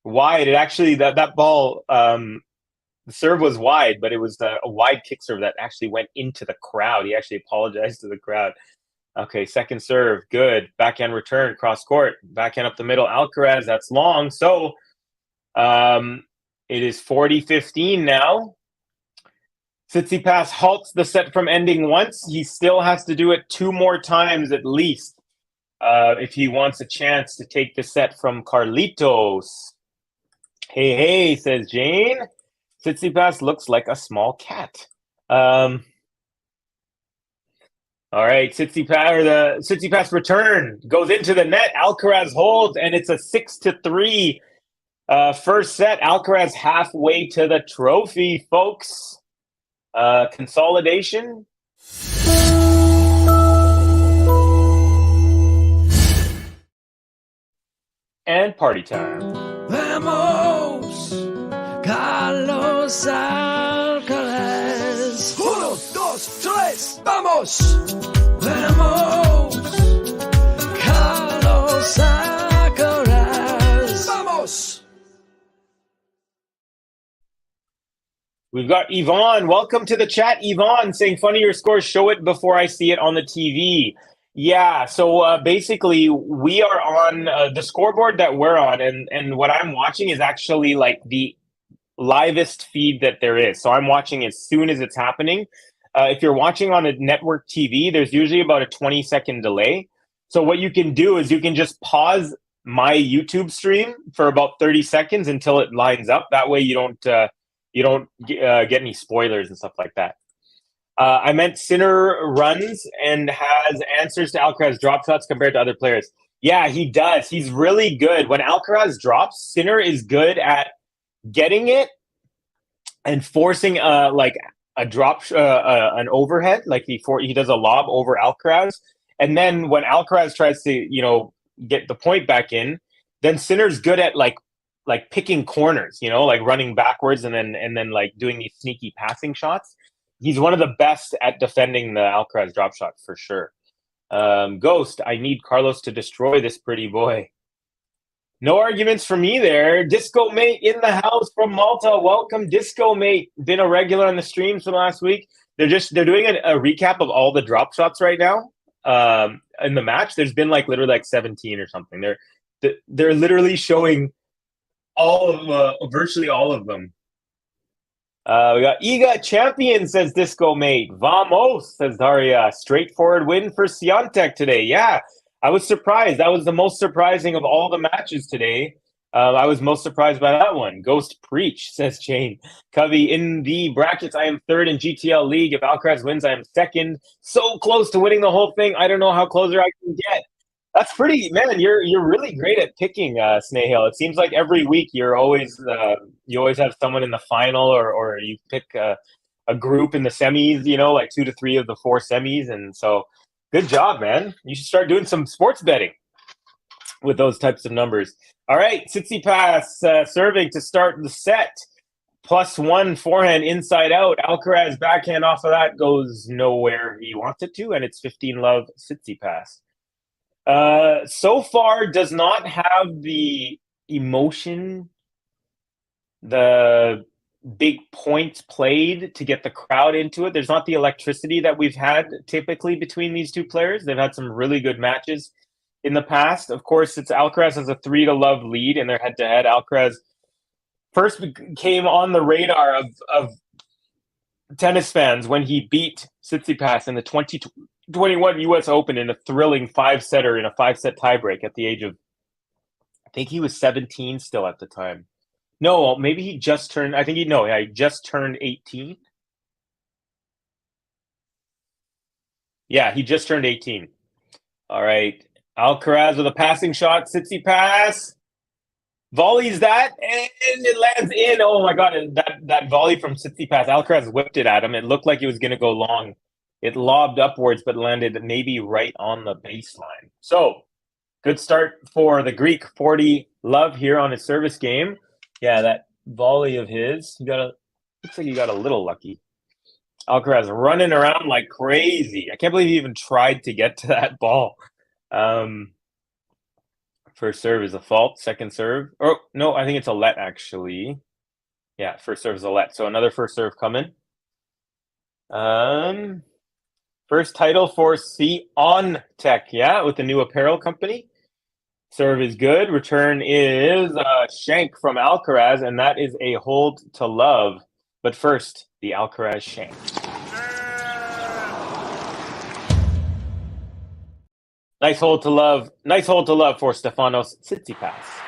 wide. It actually that ball The serve was wide, but it was a wide kick serve that actually went into the crowd. He actually apologized to the crowd. Okay, second serve, good. Backhand return, cross court, backhand up the middle. Alcaraz, that's long. So it is 40-15 now. Tsitsipas halts the set from ending once. He still has to do it 2 more times at least if he wants a chance to take the set from Carlitos. Hey, says Jane. Tsitsipas looks like a small cat. All right, Tsitsipas return goes into the net. Alcaraz holds, and it's a 6-3 first set. Alcaraz halfway to the trophy, folks. Consolidation. And party time. Vamos, Carlos Alcaraz. 1, 2, 3, vamos. Vamos, Carlos Alcaraz. Vamos. We've got Yvonne. Welcome to the chat, Yvonne, saying, funny your scores, show it before I see it on the TV. Yeah, so basically we are on the scoreboard that we're on, and what I'm watching is actually like the livest feed that there is. So I'm watching as soon as it's happening. If you're watching on a network TV, there's usually about a 20-second delay. So what you can do is you can just pause my YouTube stream for about 30 seconds until it lines up. That way you don't get any spoilers and stuff like that. I meant Sinner runs and has answers to Alcaraz drop shots compared to other players. Yeah, he does. He's really good. When Alcaraz drops, Sinner is good at getting it and forcing like a drop, an overhead. Like he does a lob over Alcaraz, and then when Alcaraz tries to get the point back in, then Sinner's good at like picking corners, like running backwards and then like doing these sneaky passing shots. He's one of the best at defending the Alcaraz drop shot for sure. Ghost, I need Carlos to destroy this pretty boy. No arguments for me there. Disco Mate in the house from Malta. Welcome, Disco Mate. Been a regular on the streams for the last week. They're doing a recap of all the drop shots right now in the match. There's been literally 17 or something. They're literally showing virtually all of them. We got Iga champion, says Disco Mate. Vamos, says Daria. Straightforward win for Swiatek today. Yeah, I was surprised. That was the most surprising of all the matches today. I was most surprised by that one. Ghost preach, says Jane. Covey, in the brackets, I am third in GTL League. If Alcaraz wins, I am second. So close to winning the whole thing. I don't know how closer I can get. That's pretty, man. You're really great at picking, Snail. It seems like every week you always have someone in the final, or you pick a group in the semis. 2 to 3 of the 4 semis, and so good job, man. You should start doing some sports betting with those types of numbers. All right, Tsitsipas serving to start the set. +1 forehand inside out. Alcaraz backhand off of that goes nowhere he wants it to, and it's 15-love Tsitsipas. So far does not have the emotion, the big points played to get the crowd into it. There's not the electricity that we've had typically between these two players. They've had some really good matches in the past. Of course, it's Alcaraz has a 3-love lead in their head-to-head. Alcaraz first came on the radar of tennis fans when he beat Tsitsipas in the 2021 U.S. Open in a thrilling 5-setter in a 5-set tiebreak at the age of, I think he was 17 still at the time. No, maybe he just turned, he just turned 18. Yeah, he just turned 18. All right. Alcaraz with a passing shot. Tsitsipas volleys that, and it lands in. Oh, my God. And that volley from Tsitsipas, Alcaraz whipped it at him. It looked like it was going to go long. It lobbed upwards, but landed maybe right on the baseline. So, good start for the Greek. 40-love here on his service game. Yeah, that volley of his, looks like he got a little lucky. Alcaraz running around like crazy. I can't believe he even tried to get to that ball. First serve is a fault. Second serve. Oh, no, I think it's a let, actually. Yeah, first serve is Alette. So another first serve coming. First title for On Tech, yeah, with the new apparel company. Serve is good. Return is Shank from ALCARAZ, and that is a hold to love. But first, the ALCARAZ Shank. Nice hold to love. Nice hold to love for Stefanos TSITSIPAS.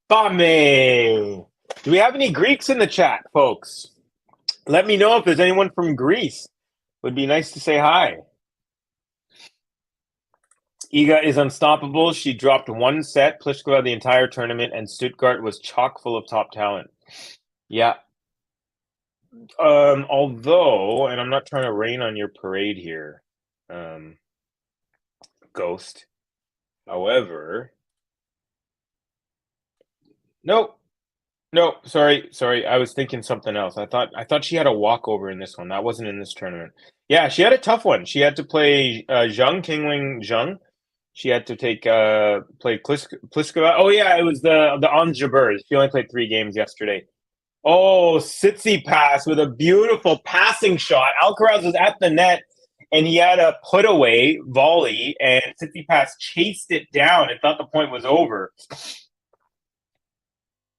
Bame! Do we have any Greeks in the chat, folks? Let me know if there's anyone from Greece. Would be nice to say hi. Iga is unstoppable. She dropped one set, Pliskova the entire tournament, and Stuttgart was chock full of top talent. Yeah. Although, and I'm not trying to rain on your parade here, Ghost. However, nope. No, sorry. I was thinking something else. I thought she had a walkover in this one. That wasn't in this tournament. Yeah, she had a tough one. She had to play Zhang, Qingling Zhang. She had to play Pliskova. Oh yeah, it was the Anjabers. She only played 3 games yesterday. Oh, Tsitsipas with a beautiful passing shot. Alcaraz was at the net, and he had a put away volley, and Tsitsipas chased it down and thought the point was over.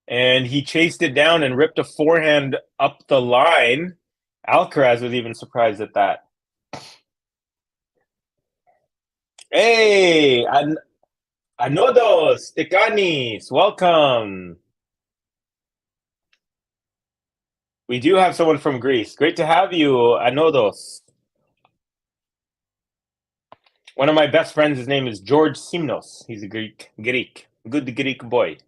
And he chased it down and ripped a forehand up the line. Alcaraz was even surprised at that. Hey, Anodos, Tekanis, welcome. We do have someone from Greece. Great to have you, Anodos. One of my best friends, his name is George Simnos. He's a Greek. Good Greek boy.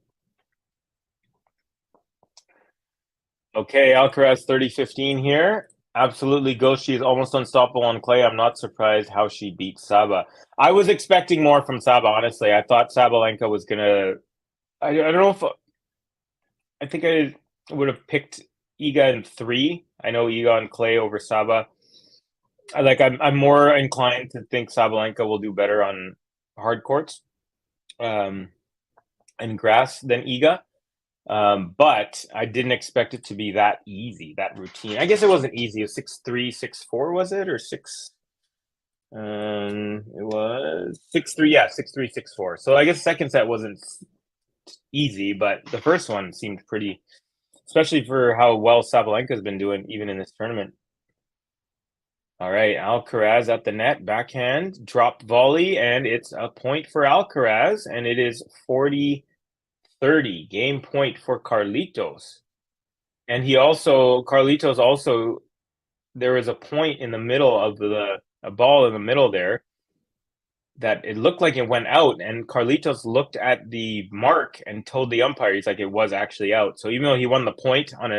Okay, Alcaraz 30-15 here. Absolutely, Goshi is almost unstoppable on clay. I'm not surprised how she beat Saba. I was expecting more from Saba, honestly. I thought Sabalenka was going to... I don't know if... I think I would have picked Iga in 3. I know Iga on clay over Saba. I'm more inclined to think Sabalenka will do better on hard courts and grass than Iga. But I didn't expect it to be that easy, that routine. I guess it wasn't easy. It was 6-3, 6-4, was it? Or 6... it was 6-3, yeah, 6-3, 6-4. So I guess the second set wasn't easy, but the first one seemed pretty, especially for how well Sabalenka's been doing even in this tournament. All right, Alcaraz at the net, backhand, dropped volley, and it's a point for Alcaraz, and it is 40-30, game point for Carlitos. And Carlitos also, there was a point in the middle of a ball in the middle there that it looked like it went out, and Carlitos looked at the mark and told the umpire, he's like, it was actually out. So even though he won the point on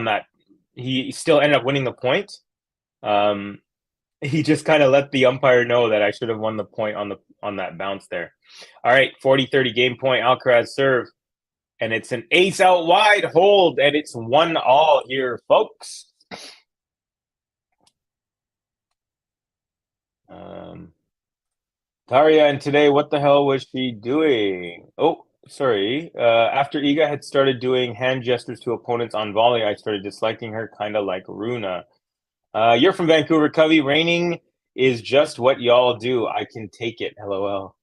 that, he still ended up winning the point. He just kind of let the umpire know that I should have won the point on that bounce there. All right, 40-30 game point, Alcaraz serve. And it's an ace out wide hold, and it's 1-all here, folks. Taria, and today, what the hell was she doing? Oh, sorry. After Iga had started doing hand gestures to opponents on volley, I started disliking her, kind of like Runa. You're from Vancouver, Covey. Raining is just what y'all do. I can take it. LOL.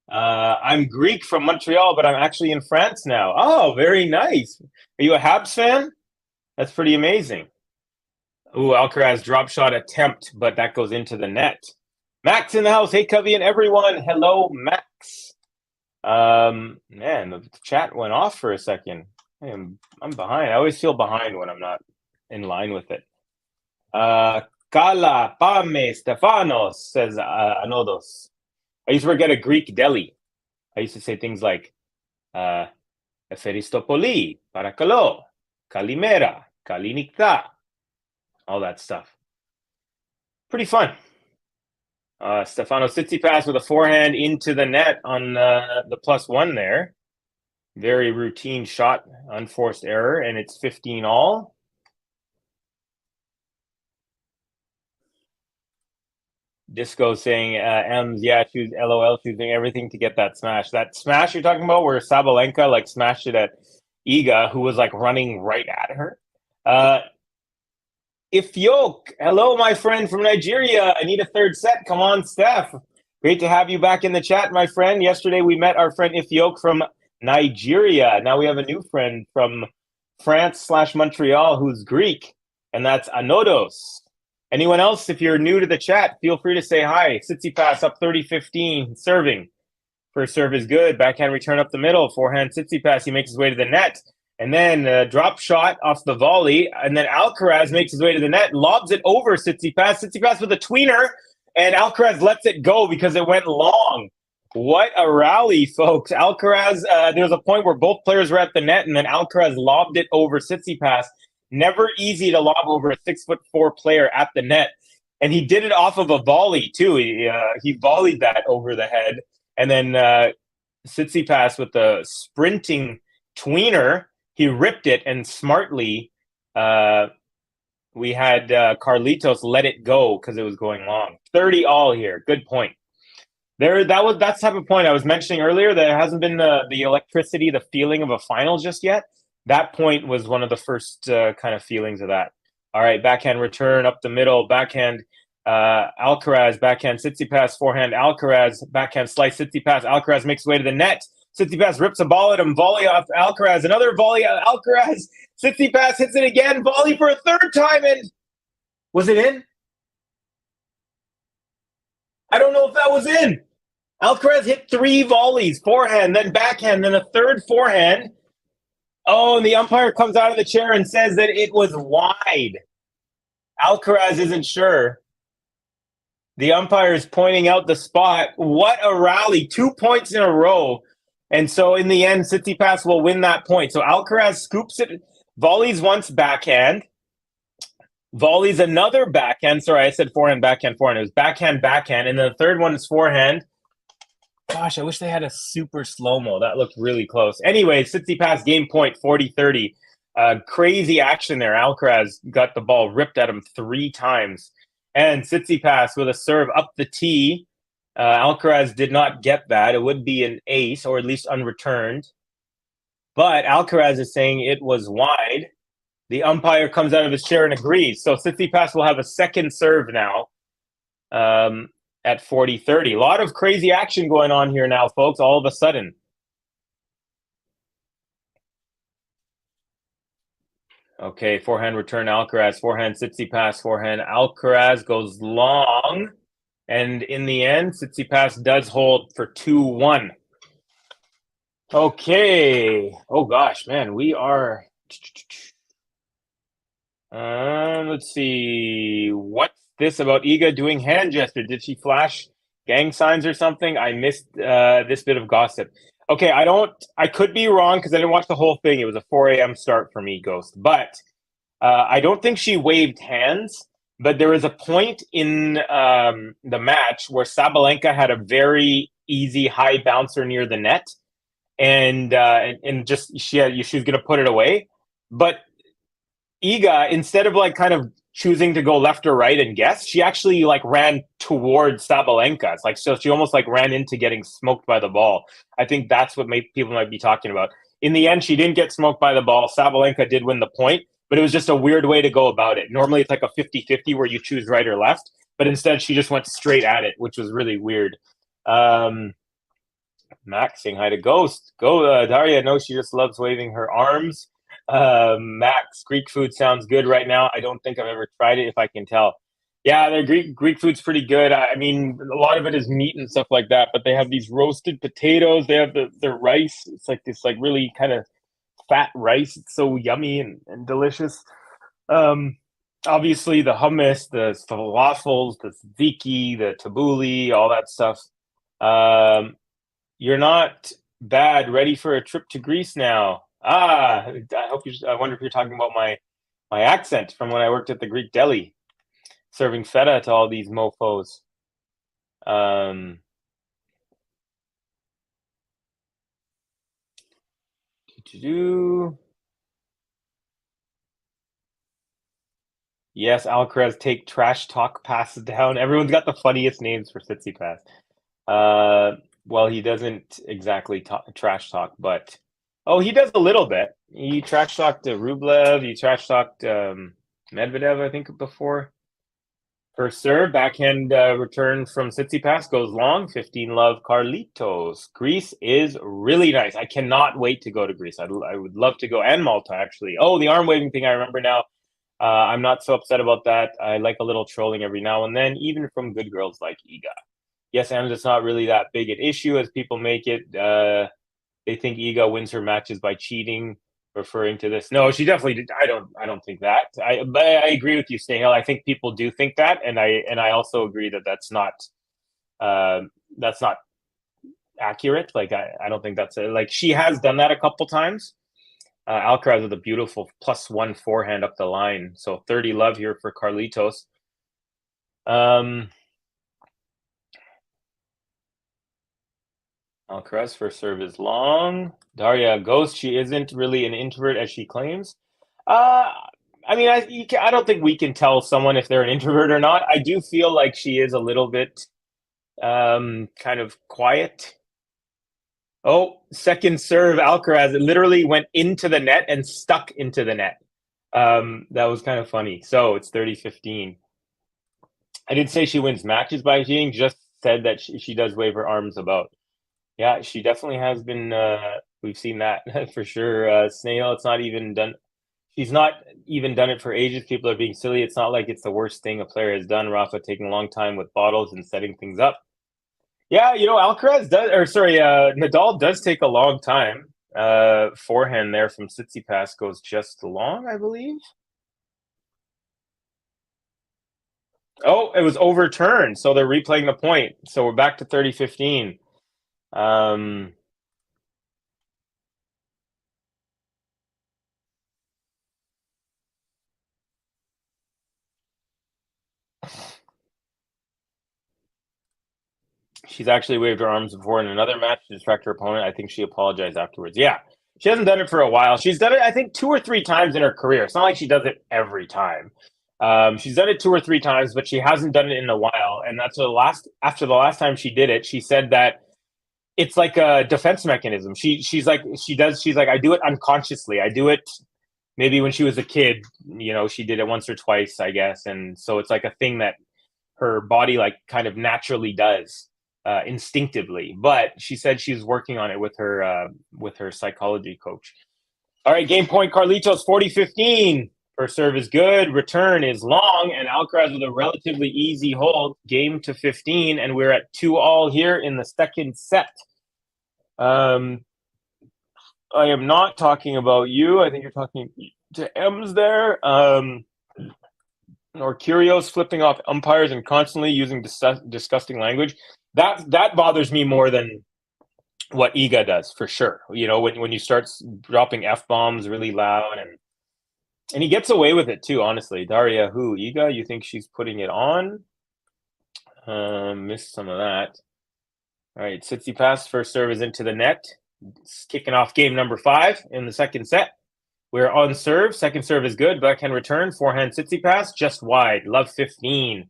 I'm Greek from Montreal, but I'm actually in France now. Oh, very nice. Are you a Habs fan? That's pretty amazing. Ooh, Alcaraz drop shot attempt, but that goes into the net. Max in the house. Hey, Covey and everyone. Hello, Max. Man, the chat went off for a second. I'm behind. I always feel behind when I'm not in line with it. Kala, Pame, Stefanos, says Anodos. I used to work at a Greek deli. I used to say things like Eferistopoli, Parakalo, Kalimera, Kalinikta, all that stuff. Pretty fun. Stefanos Tsitsipas with a forehand into the net on the +1 there. Very routine shot, unforced error, and it's 15 all. Disco saying, M's, yeah, she was LOL, she was doing everything to get that smash. That smash you're talking about where Sabalenka like smashed it at Iga, who was like running right at her. Ifyok, hello, my friend from Nigeria. I need a third set. Come on, Steph. Great to have you back in the chat, my friend. Yesterday we met our friend Ifyok from Nigeria. Now we have a new friend from France/Montreal who's Greek, and that's Anodos. Anyone else, if you're new to the chat, feel free to say hi. Tsitsipas up 30-15, serving. First serve is good. Backhand return up the middle. Forehand Tsitsipas. He makes his way to the net. And then a drop shot off the volley. And then Alcaraz makes his way to the net, lobs it over Tsitsipas. Tsitsipas with a tweener. And Alcaraz lets it go because it went long. What a rally, folks. Alcaraz, there was a point where both players were at the net, and then Alcaraz lobbed it over Tsitsipas. Never easy to lob over a 6'4" player at the net. And he did it off of a volley, too. He volleyed that over the head. And then Tsitsipas with the sprinting tweener, he ripped it, and smartly we had Carlitos let it go because it was going long. 30 all here. Good point. That's the type of point I was mentioning earlier. There hasn't been the electricity, the feeling of a final just yet. That point was one of the first kind of feelings of that. All right, backhand return up the middle, backhand Alcaraz, backhand Tsitsipas, forehand Alcaraz, backhand slice Tsitsipas. Alcaraz makes his way to the net. Tsitsipas rips a ball at him, volley off Alcaraz, another volley at Alcaraz. Tsitsipas hits it again, volley for a third time, and was it in? I don't know if that was in. Alcaraz hit 3 volleys, forehand, then backhand, then a third forehand. Oh, and the umpire comes out of the chair and says that it was wide. Alcaraz isn't sure. The umpire is pointing out the spot. What a rally. 2 points in a row. And so in the end, Tsitsipas will win that point. So Alcaraz scoops it, volleys once backhand, volleys another backhand. Sorry, I said forehand, backhand, forehand. It was backhand, backhand. And then the third one is forehand. Gosh, I wish they had a super slow-mo. That looked really close. Anyway, Tsitsipas game point, 40-30. Crazy action there. Alcaraz got the ball ripped at him 3 times. And Tsitsipas with a serve up the tee. Alcaraz did not get that. It would be an ace, or at least unreturned. But Alcaraz is saying it was wide. The umpire comes out of his chair and agrees. So Tsitsipas will have a second serve now. At 40-30. A lot of crazy action going on here now, folks, all of a sudden. Okay, forehand return Alcaraz, forehand Tsitsipas, forehand Alcaraz goes long. And in the end, Tsitsipas does hold for 2-1. Okay. Oh, gosh, man, we are... let's see. What's this about Iga doing hand gesture? Did she flash gang signs or something? I missed this bit of gossip. Okay, I could be wrong because I didn't watch the whole thing. It was a 4 a.m. start for me, Ghost. But I don't think she waved hands. But there was a point in the match where Sabalenka had a very easy high bouncer near the net. And just she was going to put it away. But Iga, instead of like kind of choosing to go left or right and guess, she actually like ran towards Sabalenka. It's like, so she almost like ran into getting smoked by the ball. I think that's what people might be talking about. In the end, she didn't get smoked by the ball. Sabalenka did win the point, but it was just a weird way to go about it. Normally it's like a 50-50 where you choose right or left, but instead she just went straight at it, which was really weird. Max saying hi to Ghost. Go, Daria. No, she just loves waving her arms. Max, Greek food sounds good right now. I don't think I've ever tried it, if I can tell. Yeah, their Greek food's pretty good. I mean, a lot of it is meat and stuff like that, but they have these roasted potatoes. They have their rice. It's like this like really kind of fat rice. It's so yummy and delicious. Obviously the hummus, the falafels, the tzatziki, the tabbouleh, all that stuff. You're not bad. Ready for a trip to Greece now. I wonder if you're talking about my accent from when I worked at the Greek deli, serving feta to all these mofos. Um, Yes, Alcaraz take trash talk passes down. Everyone's got the funniest names for Tsitsipas. Well, he doesn't exactly trash talk, but he does a little bit. He trash talked Rublev. He trash talked Medvedev, I think, before. First serve, backhand return from Tsitsipas goes long. 15-love Carlitos. Greece is really nice. I cannot wait to go to Greece. I would love to go, and Malta, actually. Oh, the arm waving thing, I remember now. I'm not so upset about that. I like a little trolling every now and then, even from good girls like Iga. Yes, and it's not really that big an issue as people make it. They think Iga wins her matches by cheating, referring to this. No, she definitely did. I don't think that. But I agree with you, Snehal. I think people do think that, and I also agree that that's not accurate. Like I don't think that's like she has done that a couple times. Alcaraz with a beautiful +1 forehand up the line. So 30-love here for Carlitos. Alcaraz first serve is long. Daria Ghost, she isn't really an introvert as she claims. I mean, I don't think we can tell someone if they're an introvert or not. I do feel like she is a little bit kind of quiet. Oh, second serve, Alcaraz. It literally went into the net and stuck into the net. That was kind of funny. So it's 30-15. I didn't say she wins matches by cheating, just said that she does wave her arms about. Yeah, she definitely has been. We've seen that for sure. Snail, it's not even done. She's not even done it for ages. People are being silly. It's not like it's the worst thing a player has done. Rafa taking a long time with bottles and setting things up. Yeah, Alcaraz does, Nadal does take a long time. Forehand there from Tsitsipas goes just long, I believe. Oh, it was overturned, so they're replaying the point. So we're back to 30-15. She's actually waved her arms before in another match to distract her opponent. I think she apologized afterwards. Yeah, she hasn't done it for a while. She's done it, I think, 2 or 3 times in her career. It's not like she does it every time. She's done it 2 or 3 times, but she hasn't done it in a while. And that's after the last time she did it, she said that it's like a defense mechanism. She's like, I do it unconsciously. I do it maybe when she was a kid, she did it once or twice, I guess. And so it's like a thing that her body like kind of naturally does. Instinctively, but she said she's working on it with her psychology coach. All right, game point, Carlitos, 40-15. First serve is good, return is long, and Alcaraz with a relatively easy hold, game to 15, and we're at 2-all here in the second set. I am not talking about you. I think you're talking to Ems there. Or Kyrgios flipping off umpires and constantly using disgusting language. That bothers me more than what Iga does, for sure. When you start dropping F-bombs really loud, and he gets away with it too, honestly. Daria, Iga, you think she's putting it on? Missed some of that. All right, Tsitsipas, first serve is into the net. It's kicking off game number 5 in the second set. We're on serve. Second serve is good. Backhand return. Forehand Tsitsipas, just wide. Love 15.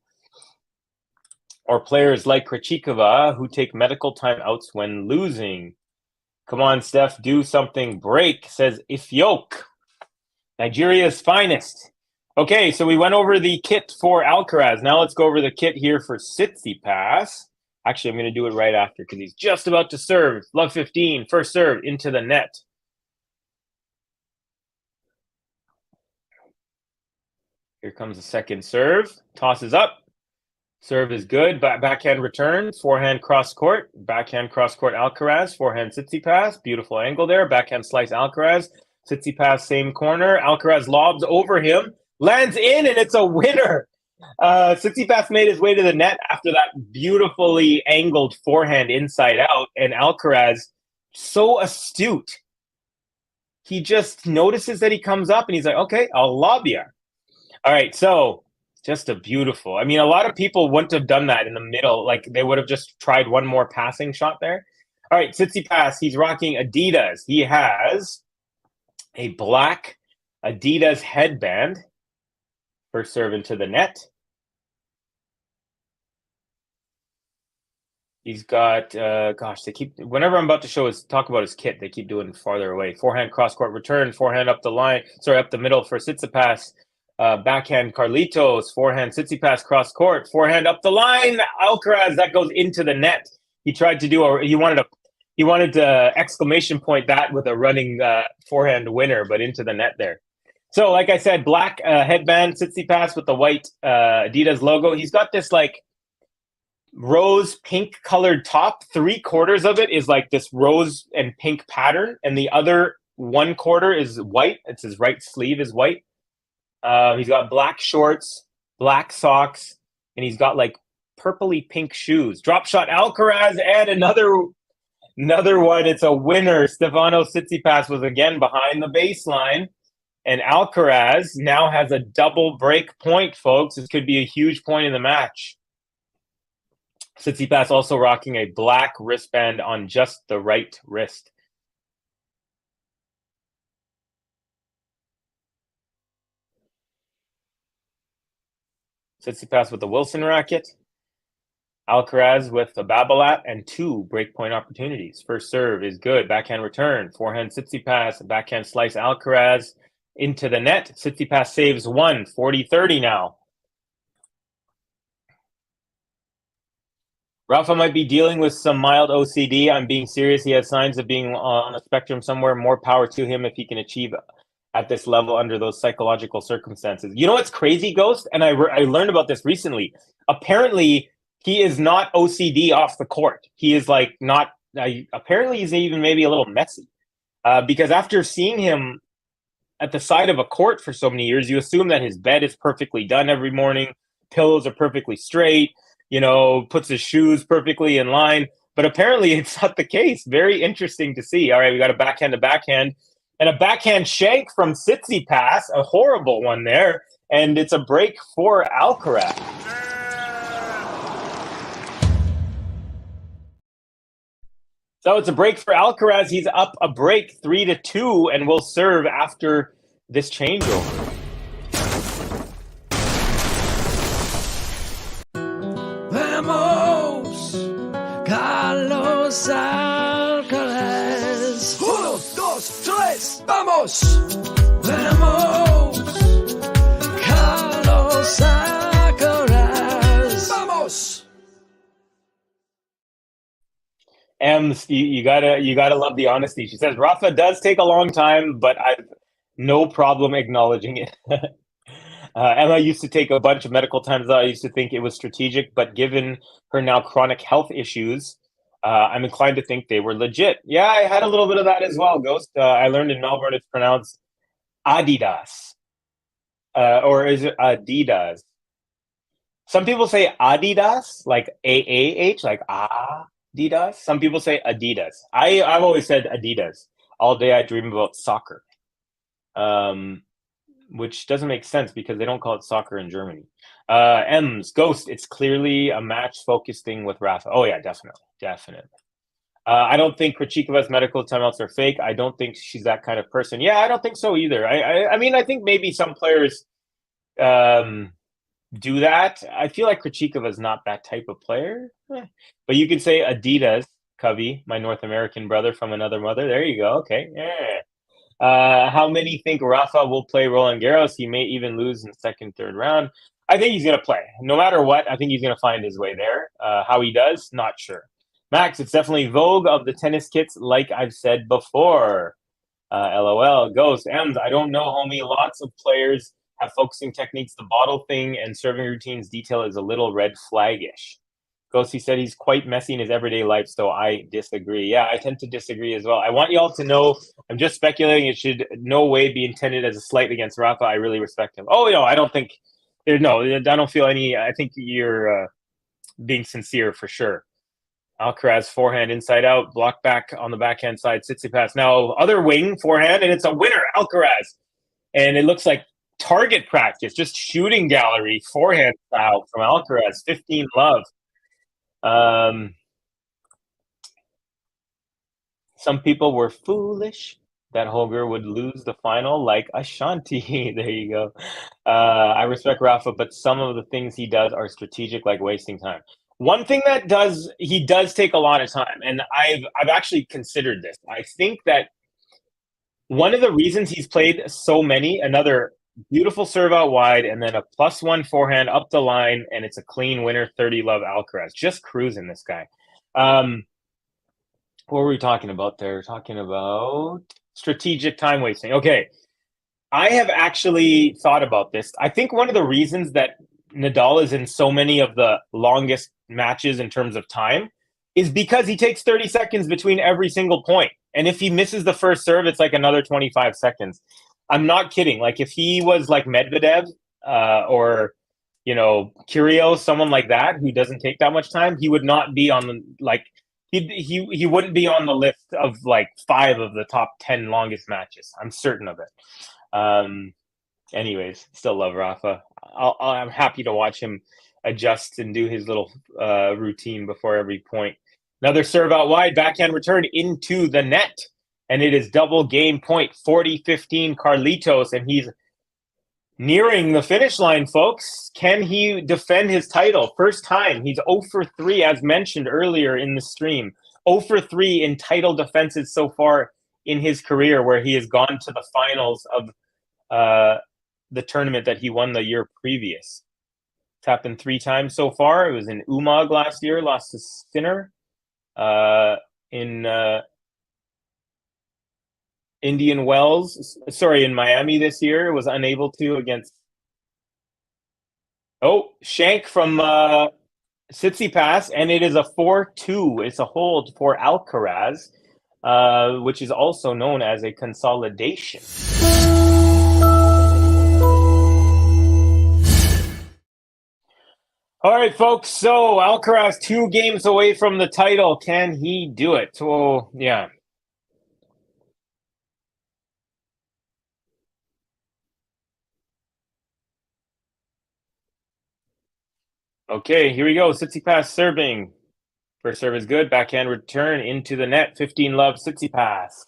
Or players like Krejcikova who take medical timeouts when losing. Come on, Steph, do something. Break, says Ifyok. Nigeria's finest. Okay, so we went over the kit for Alcaraz. Now let's go over the kit here for Tsitsipas. Actually, I'm going to do it right after because he's just about to serve. Love 15. First serve into the net. Here comes the second serve. Tosses up. Serve is good. Backhand return. Forehand cross court. Backhand cross court Alcaraz. Forehand Tsitsipas. Beautiful angle there. Backhand slice Alcaraz. Tsitsipas same corner. Alcaraz lobs over him. Lands in, and it's a winner. Tsitsipas made his way to the net after that beautifully angled forehand inside out. And Alcaraz, so astute. He just notices that he comes up, and he's like, okay, I'll lob you. All right, so Just a beautiful. I mean, a lot of people wouldn't have done that in the middle. Like, they would have just tried one more passing shot there. All right, Tsitsipas, he's rocking Adidas. He has a black Adidas headband. First serve into the net. He's got, they keep, whenever I'm about to talk about his kit, they keep doing farther away. Forehand cross-court return, forehand up the line, up the middle for Tsitsipas. Backhand Carlitos, forehand Tsitsipas cross-court, forehand up the line, Alcaraz, that goes into the net. He tried to do he wanted to exclamation point that with a running forehand winner, but into the net there. So, like I said, black headband, Tsitsipas with the white Adidas logo. He's got this like rose pink colored top. 3/4 of it is like this rose and pink pattern, and the other 1/4 is white. It's his right sleeve is white. He's got black shorts, black socks, and he's got like purpley pink shoes. Drop shot Alcaraz, and another one. It's a winner. Stefanos Tsitsipas was again behind the baseline, and Alcaraz now has a double break point, folks. This could be a huge point in the match. Tsitsipas also rocking a black wristband on just the right wrist. Tsitsipas with the Wilson racket. Alcaraz with the Babolat and 2 breakpoint opportunities. First serve is good. Backhand return. Forehand Tsitsipas. Backhand slice Alcaraz into the net. Tsitsipas saves 1. 40-30 now. Rafa might be dealing with some mild OCD. I'm being serious. He has signs of being on a spectrum somewhere. More power to him if he can achieve at this level under those psychological circumstances. You know what's crazy, Ghost? And I learned about this recently. Apparently, he is not OCD off the court. He is like not. Apparently, he's even maybe a little messy. Because after seeing him at the side of a court for so many years, you assume that his bed is perfectly done every morning. Pillows are perfectly straight. Puts his shoes perfectly in line. But apparently it's not the case. Very interesting to see. All right, we got a backhand to backhand. And a backhand shank from Tsitsipas, a horrible one there. And it's a break for Alcaraz. So it's a break for Alcaraz. He's up a break 3-2 and will serve after this changeover. Vamos, Carlos Alcaraz. 1, 2, 3, vamos. Vamos, Carlos Alcaraz. Vamos. Ems, you gotta love the honesty. She says Rafa does take a long time, but I've no problem acknowledging it. Emma used to take a bunch of medical times. I used to think it was strategic, but given her now chronic health issues, I'm inclined to think they were legit. Yeah, I had a little bit of that as well, Ghost. I learned in Melbourne it's pronounced Adidas. Or is it Adidas? Some people say Adidas, like AAH, like Adidas. Some people say Adidas. I've always said Adidas. All day I dream about soccer. Which doesn't make sense because they don't call it soccer in Germany. M's, Ghost, it's clearly a match-focused thing with Rafa. Oh, yeah, definitely. I don't think Krejcikova's medical timeouts are fake. I don't think she's that kind of person. Yeah, I don't think so either. I mean, I think maybe some players do that. I feel like Krejcikova's not that type of player. But you can say Adidas, Covey, my North American brother from another mother. There you go. Okay, yeah. How many think Rafa will play Roland Garros? He may even lose in the second, third round. I think he's going to play. No matter what, I think he's going to find his way there. How he does, not sure. Max, it's definitely vogue of the tennis kits, like I've said before. LOL. Ghost, M's, I don't know, homie. Lots of players have focusing techniques. The bottle thing and serving routines detail is a little red flaggish. Ghost, he said he's quite messy in his everyday life, so I disagree. Yeah, I tend to disagree as well. I want you all to know, I'm just speculating. It should no way be intended as a slight against Rafa. I really respect him. Oh, no, I don't think, I don't feel any, I think you're being sincere for sure. Alcaraz, forehand inside out, block back on the backhand side, Tsitsipas. Now, other wing, forehand, and it's a winner, Alcaraz. And it looks like target practice, just shooting gallery, forehand style from Alcaraz, 15 love. Some people were foolish that Holger would lose the final like Ashanti. There you go. I respect Rafa, but some of the things he does are strategic, like wasting time. One thing that he does take a lot of time, and I've actually considered this. I think that one of the reasons he's played so many, another beautiful serve out wide, and then a +1 forehand up the line, and it's a clean winner, 30 love Alcaraz. Just cruising this guy. What were we talking about there? We're talking about strategic time wasting. Okay. I have actually thought about this. I think one of the reasons that Nadal is in so many of the longest matches in terms of time is because he takes 30 seconds between every single point. And if he misses the first serve, it's like another 25 seconds. I'm not kidding. Like if he was like Medvedev or, Kyrgios, someone like that who doesn't take that much time, he would not be on the, like, he wouldn't be on the list of like 5 of the top 10 longest matches. I'm certain of it. Anyways, still love Rafa. I'm happy to watch him adjust and do his little routine before every point. Another serve out wide, backhand return into the net. And it is double game point, 40-15 Carlitos. And he's nearing the finish line, folks. Can he defend his title? First time. He's 0 for 3, as mentioned earlier in the stream. 0 for 3 in title defenses so far in his career, where he has gone to the finals of the tournament that he won the year previous. It's happened 3 times so far. It was in Umag last year, lost to Sinner. In Indian Wells, in Miami this year, was unable to against Shank from Tsitsipas, and it is a 4-2. It's a hold for Alcaraz, which is also known as a consolidation. All right, folks. So Alcaraz 2 games away from the title. Can he do it? Well, yeah. Okay, here we go. Tsitsipas serving. First serve is good. Backhand return into the net. 15 love Tsitsipas.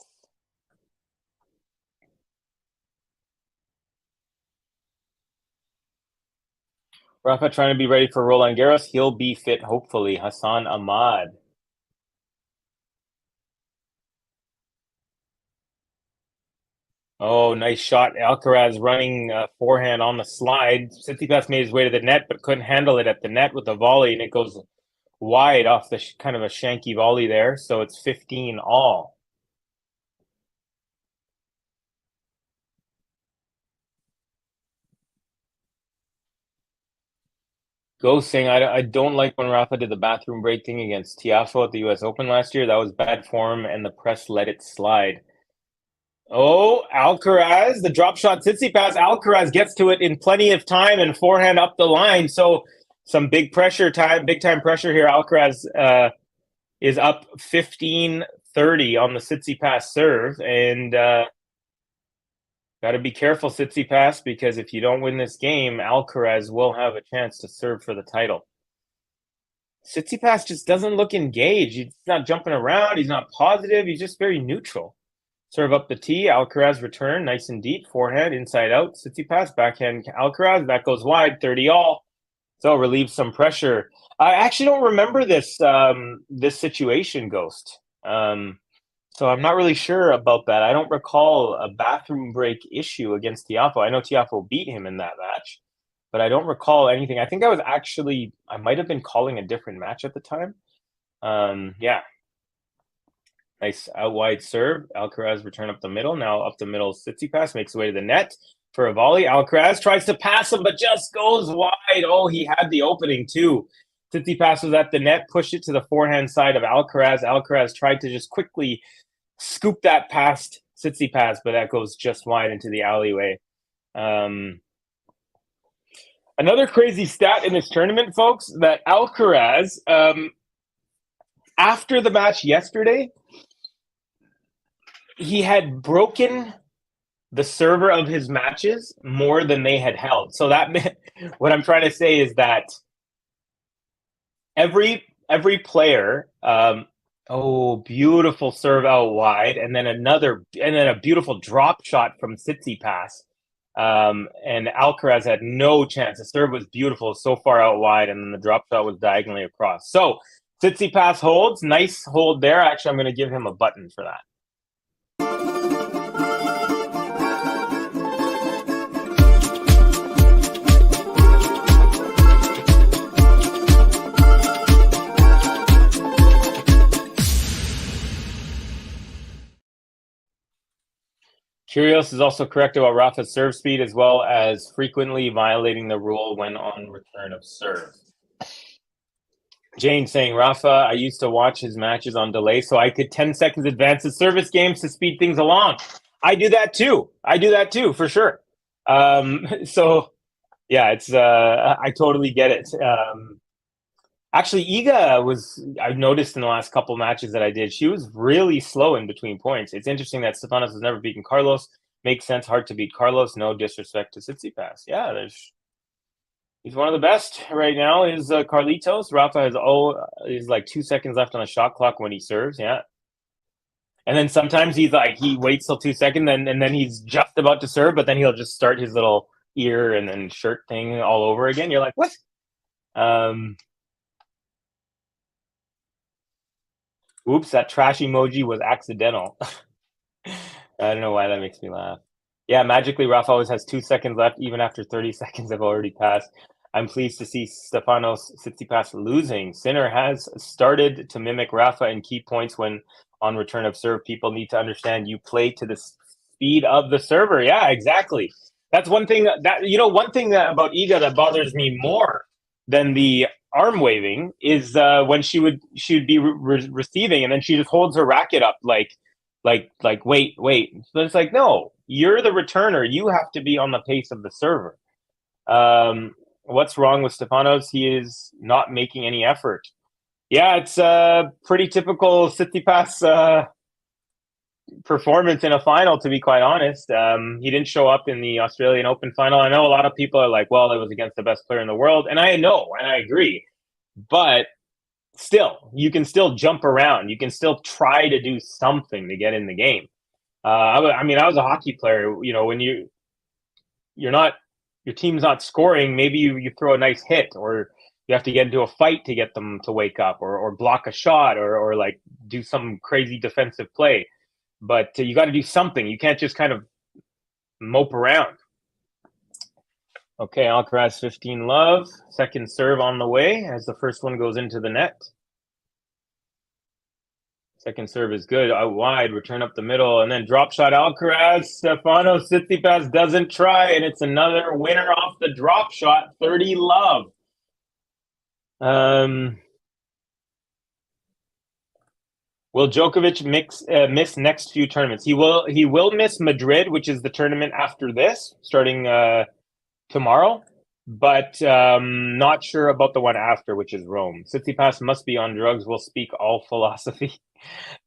Rafa trying to be ready for Roland Garros. He'll be fit, hopefully. Hassan Ahmad. Oh, nice shot. Alcaraz running forehand on the slide. Tsitsipas made his way to the net, but couldn't handle it at the net with a volley, and it goes wide off the kind of a shanky volley there. So it's 15 all. Ghost saying, I don't like when Rafa did the bathroom break thing against Tiafoe at the U.S. Open last year. That was bad form, and the press let it slide. Oh, Alcaraz, the drop shot Tsitsipas. Alcaraz gets to it in plenty of time and forehand up the line. So some big time pressure here. Alcaraz is up 15-30 on the Tsitsipas serve. And got to be careful, Tsitsipas, because if you don't win this game, Alcaraz will have a chance to serve for the title. Tsitsipas just doesn't look engaged. He's not jumping around. He's not positive. He's just very neutral. Serve up the tee. Alcaraz return, nice and deep. Forehand, inside out. Tsitsipas, backhand Alcaraz. That goes wide, 30 all. So relieves some pressure. I actually don't remember this this situation, Ghost. So I'm not really sure about that. I don't recall a bathroom break issue against Tiafoe. I know Tiafoe beat him in that match, but I don't recall anything. I think I might have been calling a different match at the time. Yeah. Nice out wide serve. Alcaraz return up the middle. Now up the middle, Tsitsipas makes his way to the net for a volley. Alcaraz tries to pass him, but just goes wide. Oh, he had the opening too. Tsitsipas was at the net, pushed it to the forehand side of Alcaraz. Alcaraz tried to just quickly scoop that past Tsitsipas, but that goes just wide into the alleyway. Another crazy stat in this tournament, folks, that Alcaraz, after the match yesterday, he had broken the server of his matches more than they had held. So that what I'm trying to say is that every player, beautiful serve out wide, and then a beautiful drop shot from Tsitsipas. And Alcaraz had no chance. The serve was beautiful, so far out wide, and then the drop shot was diagonally across. So Tsitsipas holds, nice hold there. Actually, I'm going to give him a button for that. Kyrgios is also correct about Rafa's serve speed, as well as frequently violating the rule when on return of serve. Jane saying, Rafa, I used to watch his matches on delay so I could 10 seconds advance his service games to speed things along. I do that too, for sure. So, yeah, it's I totally get it. Actually, Iga I've noticed in the last couple matches that I did, she was really slow in between points. It's interesting that Stefanos has never beaten Carlos. Makes sense, hard to beat Carlos. No disrespect to Tsitsipas. Yeah, he's one of the best right now is Carlitos. Rafa is like 2 seconds left on the shot clock when he serves, yeah. And then sometimes he waits till 2 seconds and then he's just about to serve, but then he'll just start his little ear and then shirt thing all over again. You're like, what? Oops, that trash emoji was accidental. I don't know why that makes me laugh. Yeah, magically, Rafa always has 2 seconds left, even after 30 seconds have already passed. I'm pleased to see Stefanos Tsitsipas losing. Sinner has started to mimic Rafa in key points when on return of serve. People need to understand you play to the speed of the server. Yeah, exactly. That's one thing one thing about Iga that bothers me more than the arm waving is when she would be receiving and then she just holds her racket up like wait. So it's like, no, you're the returner. You have to be on the pace of the server. What's wrong with Stefanos? He is not making any effort. Yeah, it's a pretty typical Tsitsipas performance in a final, to be quite honest. He didn't show up in the Australian Open final. I know a lot of people are like, well, it was against the best player in the world. And I know, and I agree. But still, you can still jump around. You can still try to do something to get in the game. I was a hockey player. When your team's not scoring, maybe you throw a nice hit, or you have to get into a fight to get them to wake up, or block a shot, or like do some crazy defensive play. But you got to do something. You can't just kind of mope around. Okay, Alcaraz 15 love. Second serve on the way as the first one goes into the net. Second serve is good. Out wide, return up the middle, and then drop shot Alcaraz. Stefanos Tsitsipas doesn't try, and it's another winner off the drop shot. 30 love. Will Djokovic miss next few tournaments? He will miss Madrid, which is the tournament after this, starting tomorrow, but not sure about the one after, which is Rome. Tsitsipas must be on drugs. We'll speak all philosophy.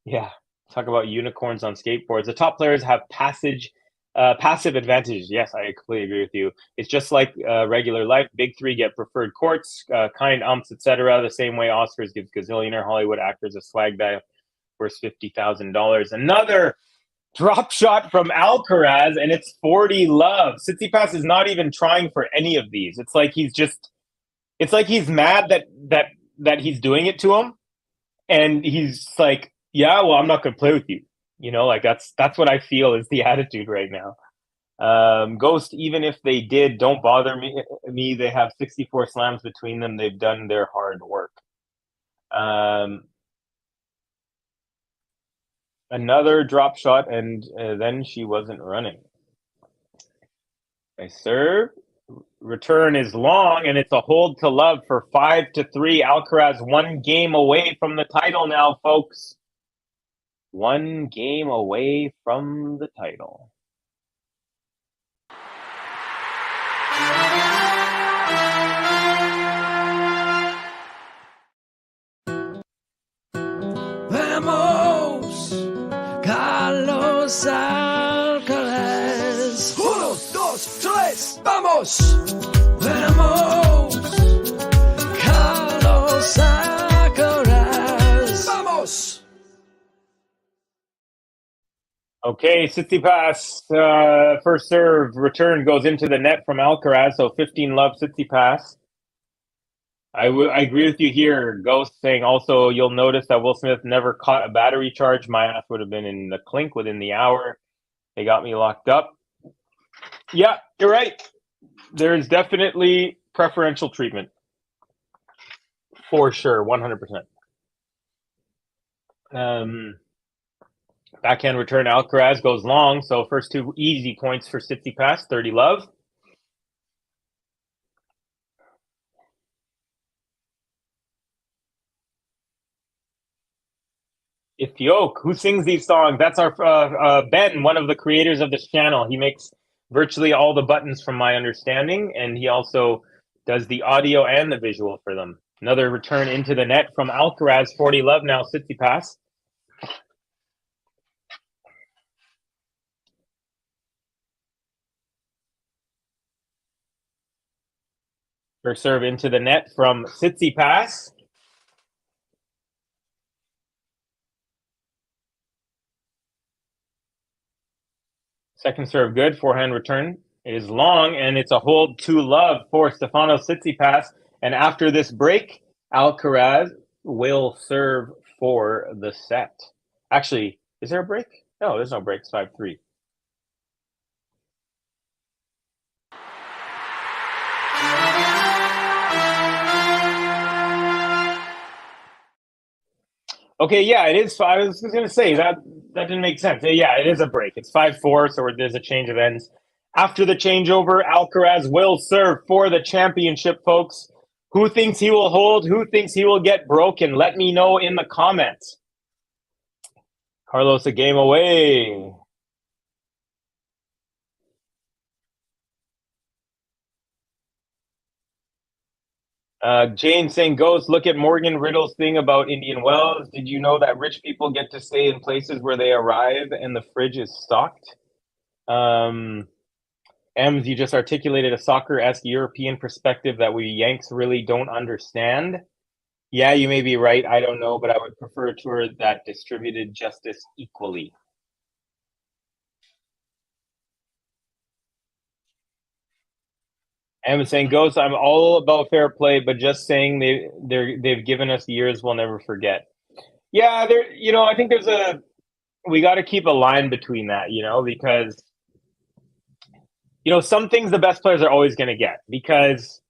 Yeah, talk about unicorns on skateboards. The top players have passive advantages. Yes, I completely agree with you. It's just like regular life. Big three get preferred courts, kind umps, etc. The same way Oscars gives gazillionaire Hollywood actors a swag bag worth $50,000. Another drop shot from Alcaraz, and it's 40 love. Tsitsipas is not even trying for any of these. It's like he's mad that he's doing it to him, and he's like, yeah, well, I'm not going to play with you. That's what I feel is the attitude right now. Ghost, even if they did, don't bother me. They have 64 slams between them. They've done their hard work. Another drop shot, and then she wasn't running. I serve. Return is long, and it's a hold to love for 5-3. Alcaraz 1 game away from the title now, folks. 1 game away from the title. Vamos, Carlos Alcaraz. Vamos, vamos, Carlos Alcaraz. Vamos. Okay, Tsitsipas, first serve return goes into the net from Alcaraz, so 15-love Tsitsipas. I agree with you here, Ghost, saying also you'll notice that Will Smith never caught a battery charge. My ass would have been in the clink within the hour. They got me locked up. Yeah, you're right. There is definitely preferential treatment. For sure, 100%. Backhand return, Alcaraz goes long, so first two easy points for Tsitsipas, 30-love. Ifyoke, who sings these songs? That's our Ben, one of the creators of this channel. He makes virtually all the buttons from my understanding, and he also does the audio and the visual for them. Another return into the net from Alcaraz, 40-love now, Tsitsipas. First serve into the net from Tsitsipas. Second serve good, forehand return is long, and it's a hold 2-love for Stefanos Tsitsipas. And after this break, Alcaraz will serve for the set. Actually, is there a break? No, there's no break. It's 5-3. Okay, yeah, it is. I was going to say that didn't make sense. Yeah, it is a break. It's 5-4, so there's a change of ends. After the changeover, Alcaraz will serve for the championship, folks. Who thinks he will hold? Who thinks he will get broken? Let me know in the comments. Carlos, a game away. Jane saying, Ghost, look at Morgan Riddle's thing about Indian Wells. Did you know that rich people get to stay in places where they arrive and the fridge is stocked? Ems, you just articulated a soccer-esque European perspective that we Yanks really don't understand. Yeah, you may be right. I don't know, but I would prefer a tour that distributed justice equally. I'm saying, Ghost, I'm all about fair play, but just saying they've given us years we'll never forget. Yeah, I think we got to keep a line between that, because some things the best players are always going to get because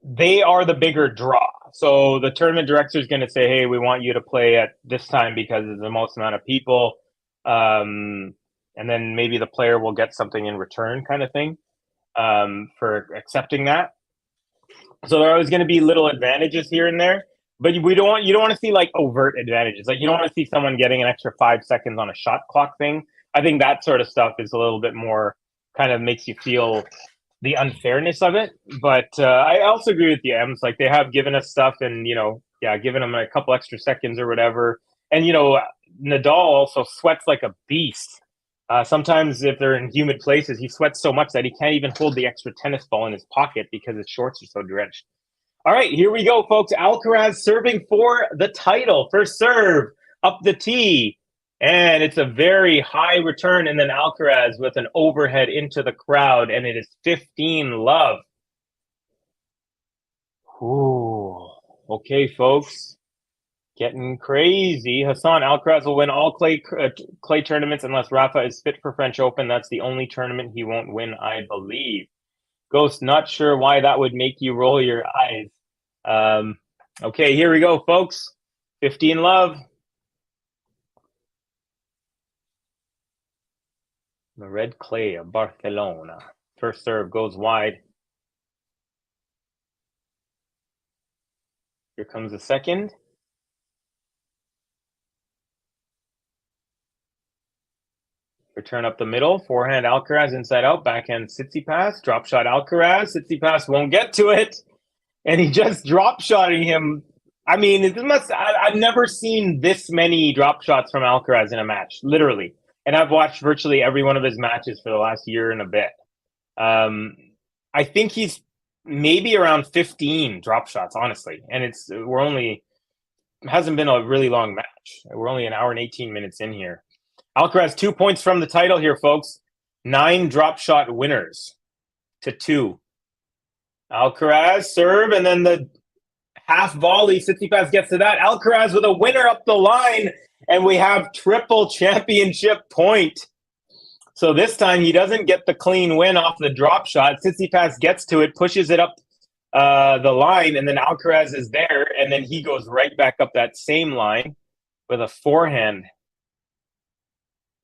they are the bigger draw. So the tournament director is going to say, hey, we want you to play at this time because it's the most amount of people. And then maybe the player will get something in return kind of thing. For accepting that. So there are always going to be little advantages here and there, but you don't want to see like overt advantages. Like you don't want to see someone getting an extra 5 seconds on a shot clock thing. I think that sort of stuff is a little bit more kind of makes you feel the unfairness of it. But I also agree with the M's. Like they have given us stuff and, given them a couple extra seconds or whatever. And, Nadal also sweats like a beast. Sometimes if they're in humid places, he sweats so much that he can't even hold the extra tennis ball in his pocket because his shorts are so drenched. All right, here we go, folks. Alcaraz serving for the title. First serve, up the tee. And it's a very high return. And then Alcaraz with an overhead into the crowd. And it is 15-love. Ooh. Okay, folks. Getting crazy. Hassan, Alcaraz will win all clay tournaments unless Rafa is fit for French Open. That's the only tournament he won't win, I believe. Ghost, not sure why that would make you roll your eyes. Okay, here we go, folks. 15-love. The red clay of Barcelona. First serve goes wide. Here comes the second. Return up the middle, forehand Alcaraz inside out, backhand Tsitsipas, drop shot Alcaraz. Tsitsipas won't get to it, and he just drop shotting him. I mean, I've never seen this many drop shots from Alcaraz in a match, literally. And I've watched virtually every one of his matches for the last year and a bit. I think he's maybe around 15 drop shots, honestly. And it hasn't been a really long match. We're only an hour and 18 minutes in here. Alcaraz 2 points from the title here, folks. 9 drop shot winners to 2. Alcaraz serve, and then the half volley. Tsitsipas gets to that. Alcaraz with a winner up the line, and we have triple championship point. So this time he doesn't get the clean win off the drop shot. Tsitsipas gets to it, pushes it up the line, and then Alcaraz is there, and then he goes right back up that same line with a forehand.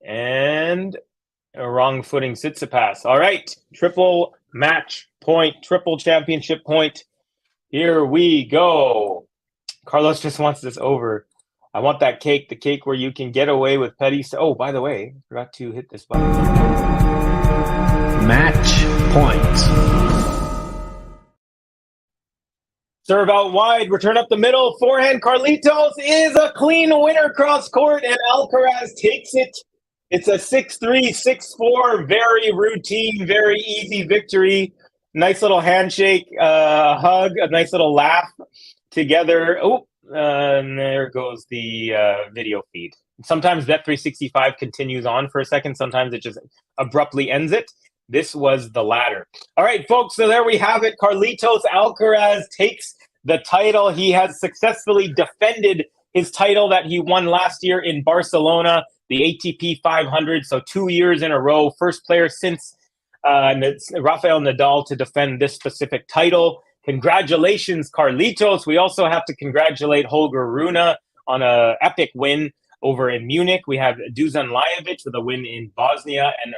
And a wrong footing Tsitsipas. All right, triple match point, triple championship point. Here we go. Carlos just wants this over. I want that cake, the cake where you can get away with petty. Oh, by the way, forgot to hit this button. Match point. Serve out wide, return up the middle, forehand. Carlitos is a clean winner cross court, and Alcaraz takes it. It's a 6-3, 6-4, very routine, very easy victory. Nice little handshake, hug, a nice little laugh together. Oh, and there goes the video feed. Sometimes Bet365 continues on for a second. Sometimes it just abruptly ends it. This was the latter. All right, folks, so there we have it. Carlitos Alcaraz takes the title. He has successfully defended his title that he won last year in Barcelona, the ATP 500. So 2 years in a row, first player since Rafael Nadal to defend this specific title. Congratulations, Carlitos. We also have to congratulate Holger Rune on an epic win over in Munich. We have Dusan Lajovic with a win in Bosnia and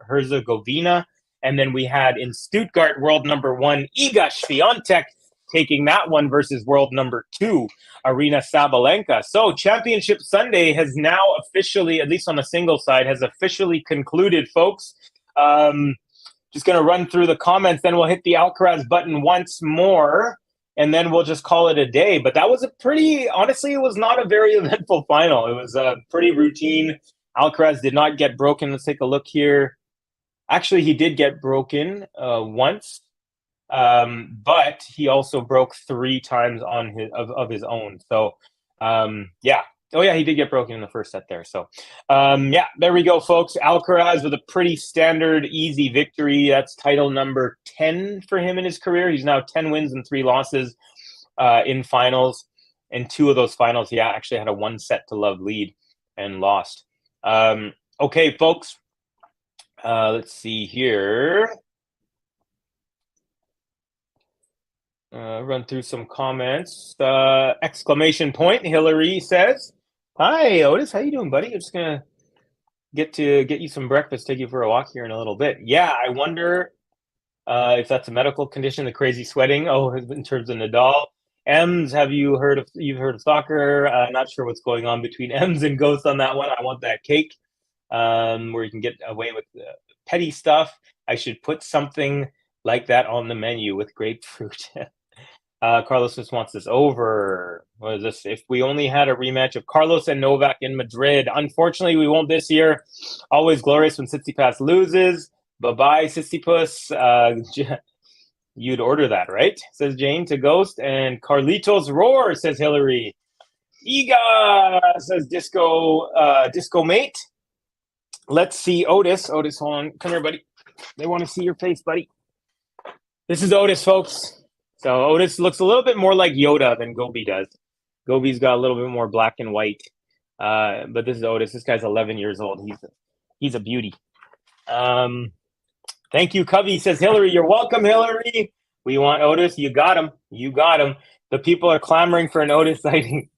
Herzegovina. And then we had in Stuttgart, world number 1, Iga Swiatek, taking that one versus world number 2, Arina Sabalenka. So Championship Sunday has now officially, at least on the single side, has officially concluded, folks. Just going to run through the comments, then we'll hit the Alcaraz button once more, and then we'll just call it a day. But that was honestly, it was not a very eventful final. It was pretty routine. Alcaraz did not get broken. Let's take a look here. Actually, he did get broken once, but he also broke 3 times of his own. So, yeah. Oh, yeah, he did get broken in the first set there. So, yeah, there we go, folks. Alcaraz with a pretty standard, easy victory. That's title number 10 for him in his career. He's now 10 wins and 3 losses in finals. And 2 of those finals, he actually had a 1-set-to-love lead and lost. Okay, folks. Let's see here. Run through some comments. Exclamation point, Hillary says. Hi, Otis. How you doing, buddy? I'm just going to get you some breakfast, take you for a walk here in a little bit. Yeah, I wonder if that's a medical condition, the crazy sweating. Oh, in terms of Nadal. Ems, you've heard of soccer? Not sure what's going on between Ems and Ghost on that one. I want that cake where you can get away with petty stuff. I should put something like that on the menu with grapefruit. Carlos just wants this over. What is this? If we only had a rematch of Carlos and Novak in Madrid. Unfortunately, we won't this year. Always glorious when Tsitsipas loses. Bye-bye, Tsitsipas. You'd order that, right? Says Jane to Ghost. And Carlitos roar, says Hillary. Iga, says Disco Mate. Let's see Otis. Otis, hold on. Come here, buddy. They want to see your face, buddy. This is Otis, folks. So Otis looks a little bit more like Yoda than Gobi does. Gobi's got a little bit more black and white. But this is Otis. This guy's 11 years old. He's a beauty. Thank you, Covey, says Hillary. You're welcome, Hillary. We want Otis. You got him. You got him. The people are clamoring for an Otis sighting.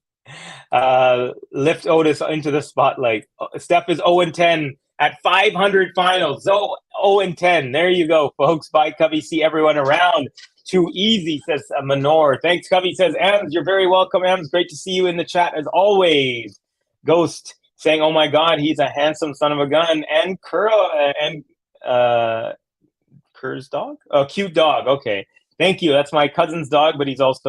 Lift Otis into the spotlight. Steph is 0-10 at 500 finals. 0-10. There you go, folks. Bye, Covey. See everyone around. Too easy, says Manor. Thanks, Covey, says Ems. You're very welcome, Ems. Great to see you in the chat as always. Ghost saying, oh my God, he's a handsome son of a gun. And Kerr's dog? Oh, cute dog. Okay. Thank you. That's my cousin's dog, but he's like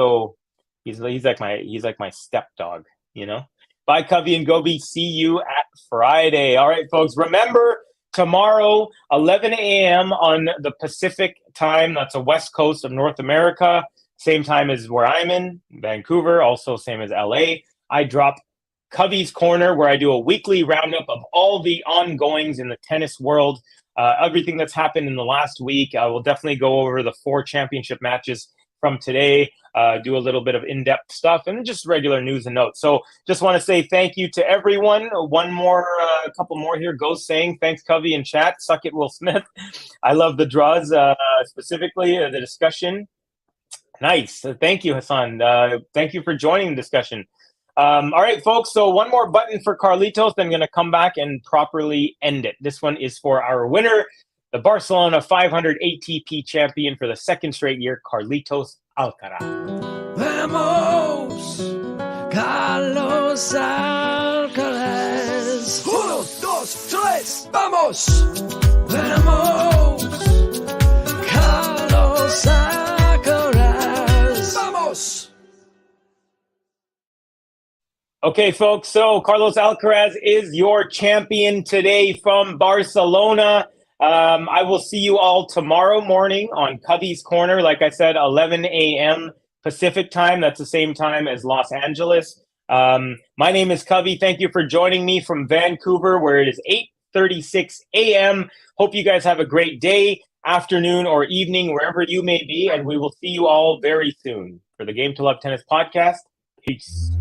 my step dog, you know? Bye, Covey and Gobi. See you at Friday. All right, folks. Remember tomorrow, 11 a.m. on the Pacific time. That's the West Coast of North America. Same time as where I'm in, Vancouver, also same as LA. I drop Covey's Corner, where I do a weekly roundup of all the ongoings in the tennis world, everything that's happened in the last week. I will definitely go over the 4 championship matches from today, do a little bit of in-depth stuff, and just regular news and notes. So just want to say thank you to everyone. One more, a couple more here. Ghost saying, thanks, Covey, in chat. Suck it, Will Smith. I love the draws, specifically the discussion. Nice. Thank you, Hassan. Thank you for joining the discussion. All right, folks. So one more button for Carlitos. Then I'm going to come back and properly end it. This one is for our winner, the Barcelona 500 ATP champion for the 2nd straight year, Carlitos Alcaraz. Vamos, Carlos Alcaraz. 1, 2, 3, vamos. Vamos, Carlos Alcaraz. Vamos. Okay, folks. So Carlos Alcaraz is your champion today from Barcelona. I will see you all tomorrow morning on Covey's Corner. Like I said, 11 a.m. Pacific time. That's the same time as Los Angeles. My name is Covey. Thank you for joining me from Vancouver, where it is 8:36 a.m. Hope you guys have a great day, afternoon, or evening, wherever you may be. And we will see you all very soon for the Game to Love Tennis podcast. Peace.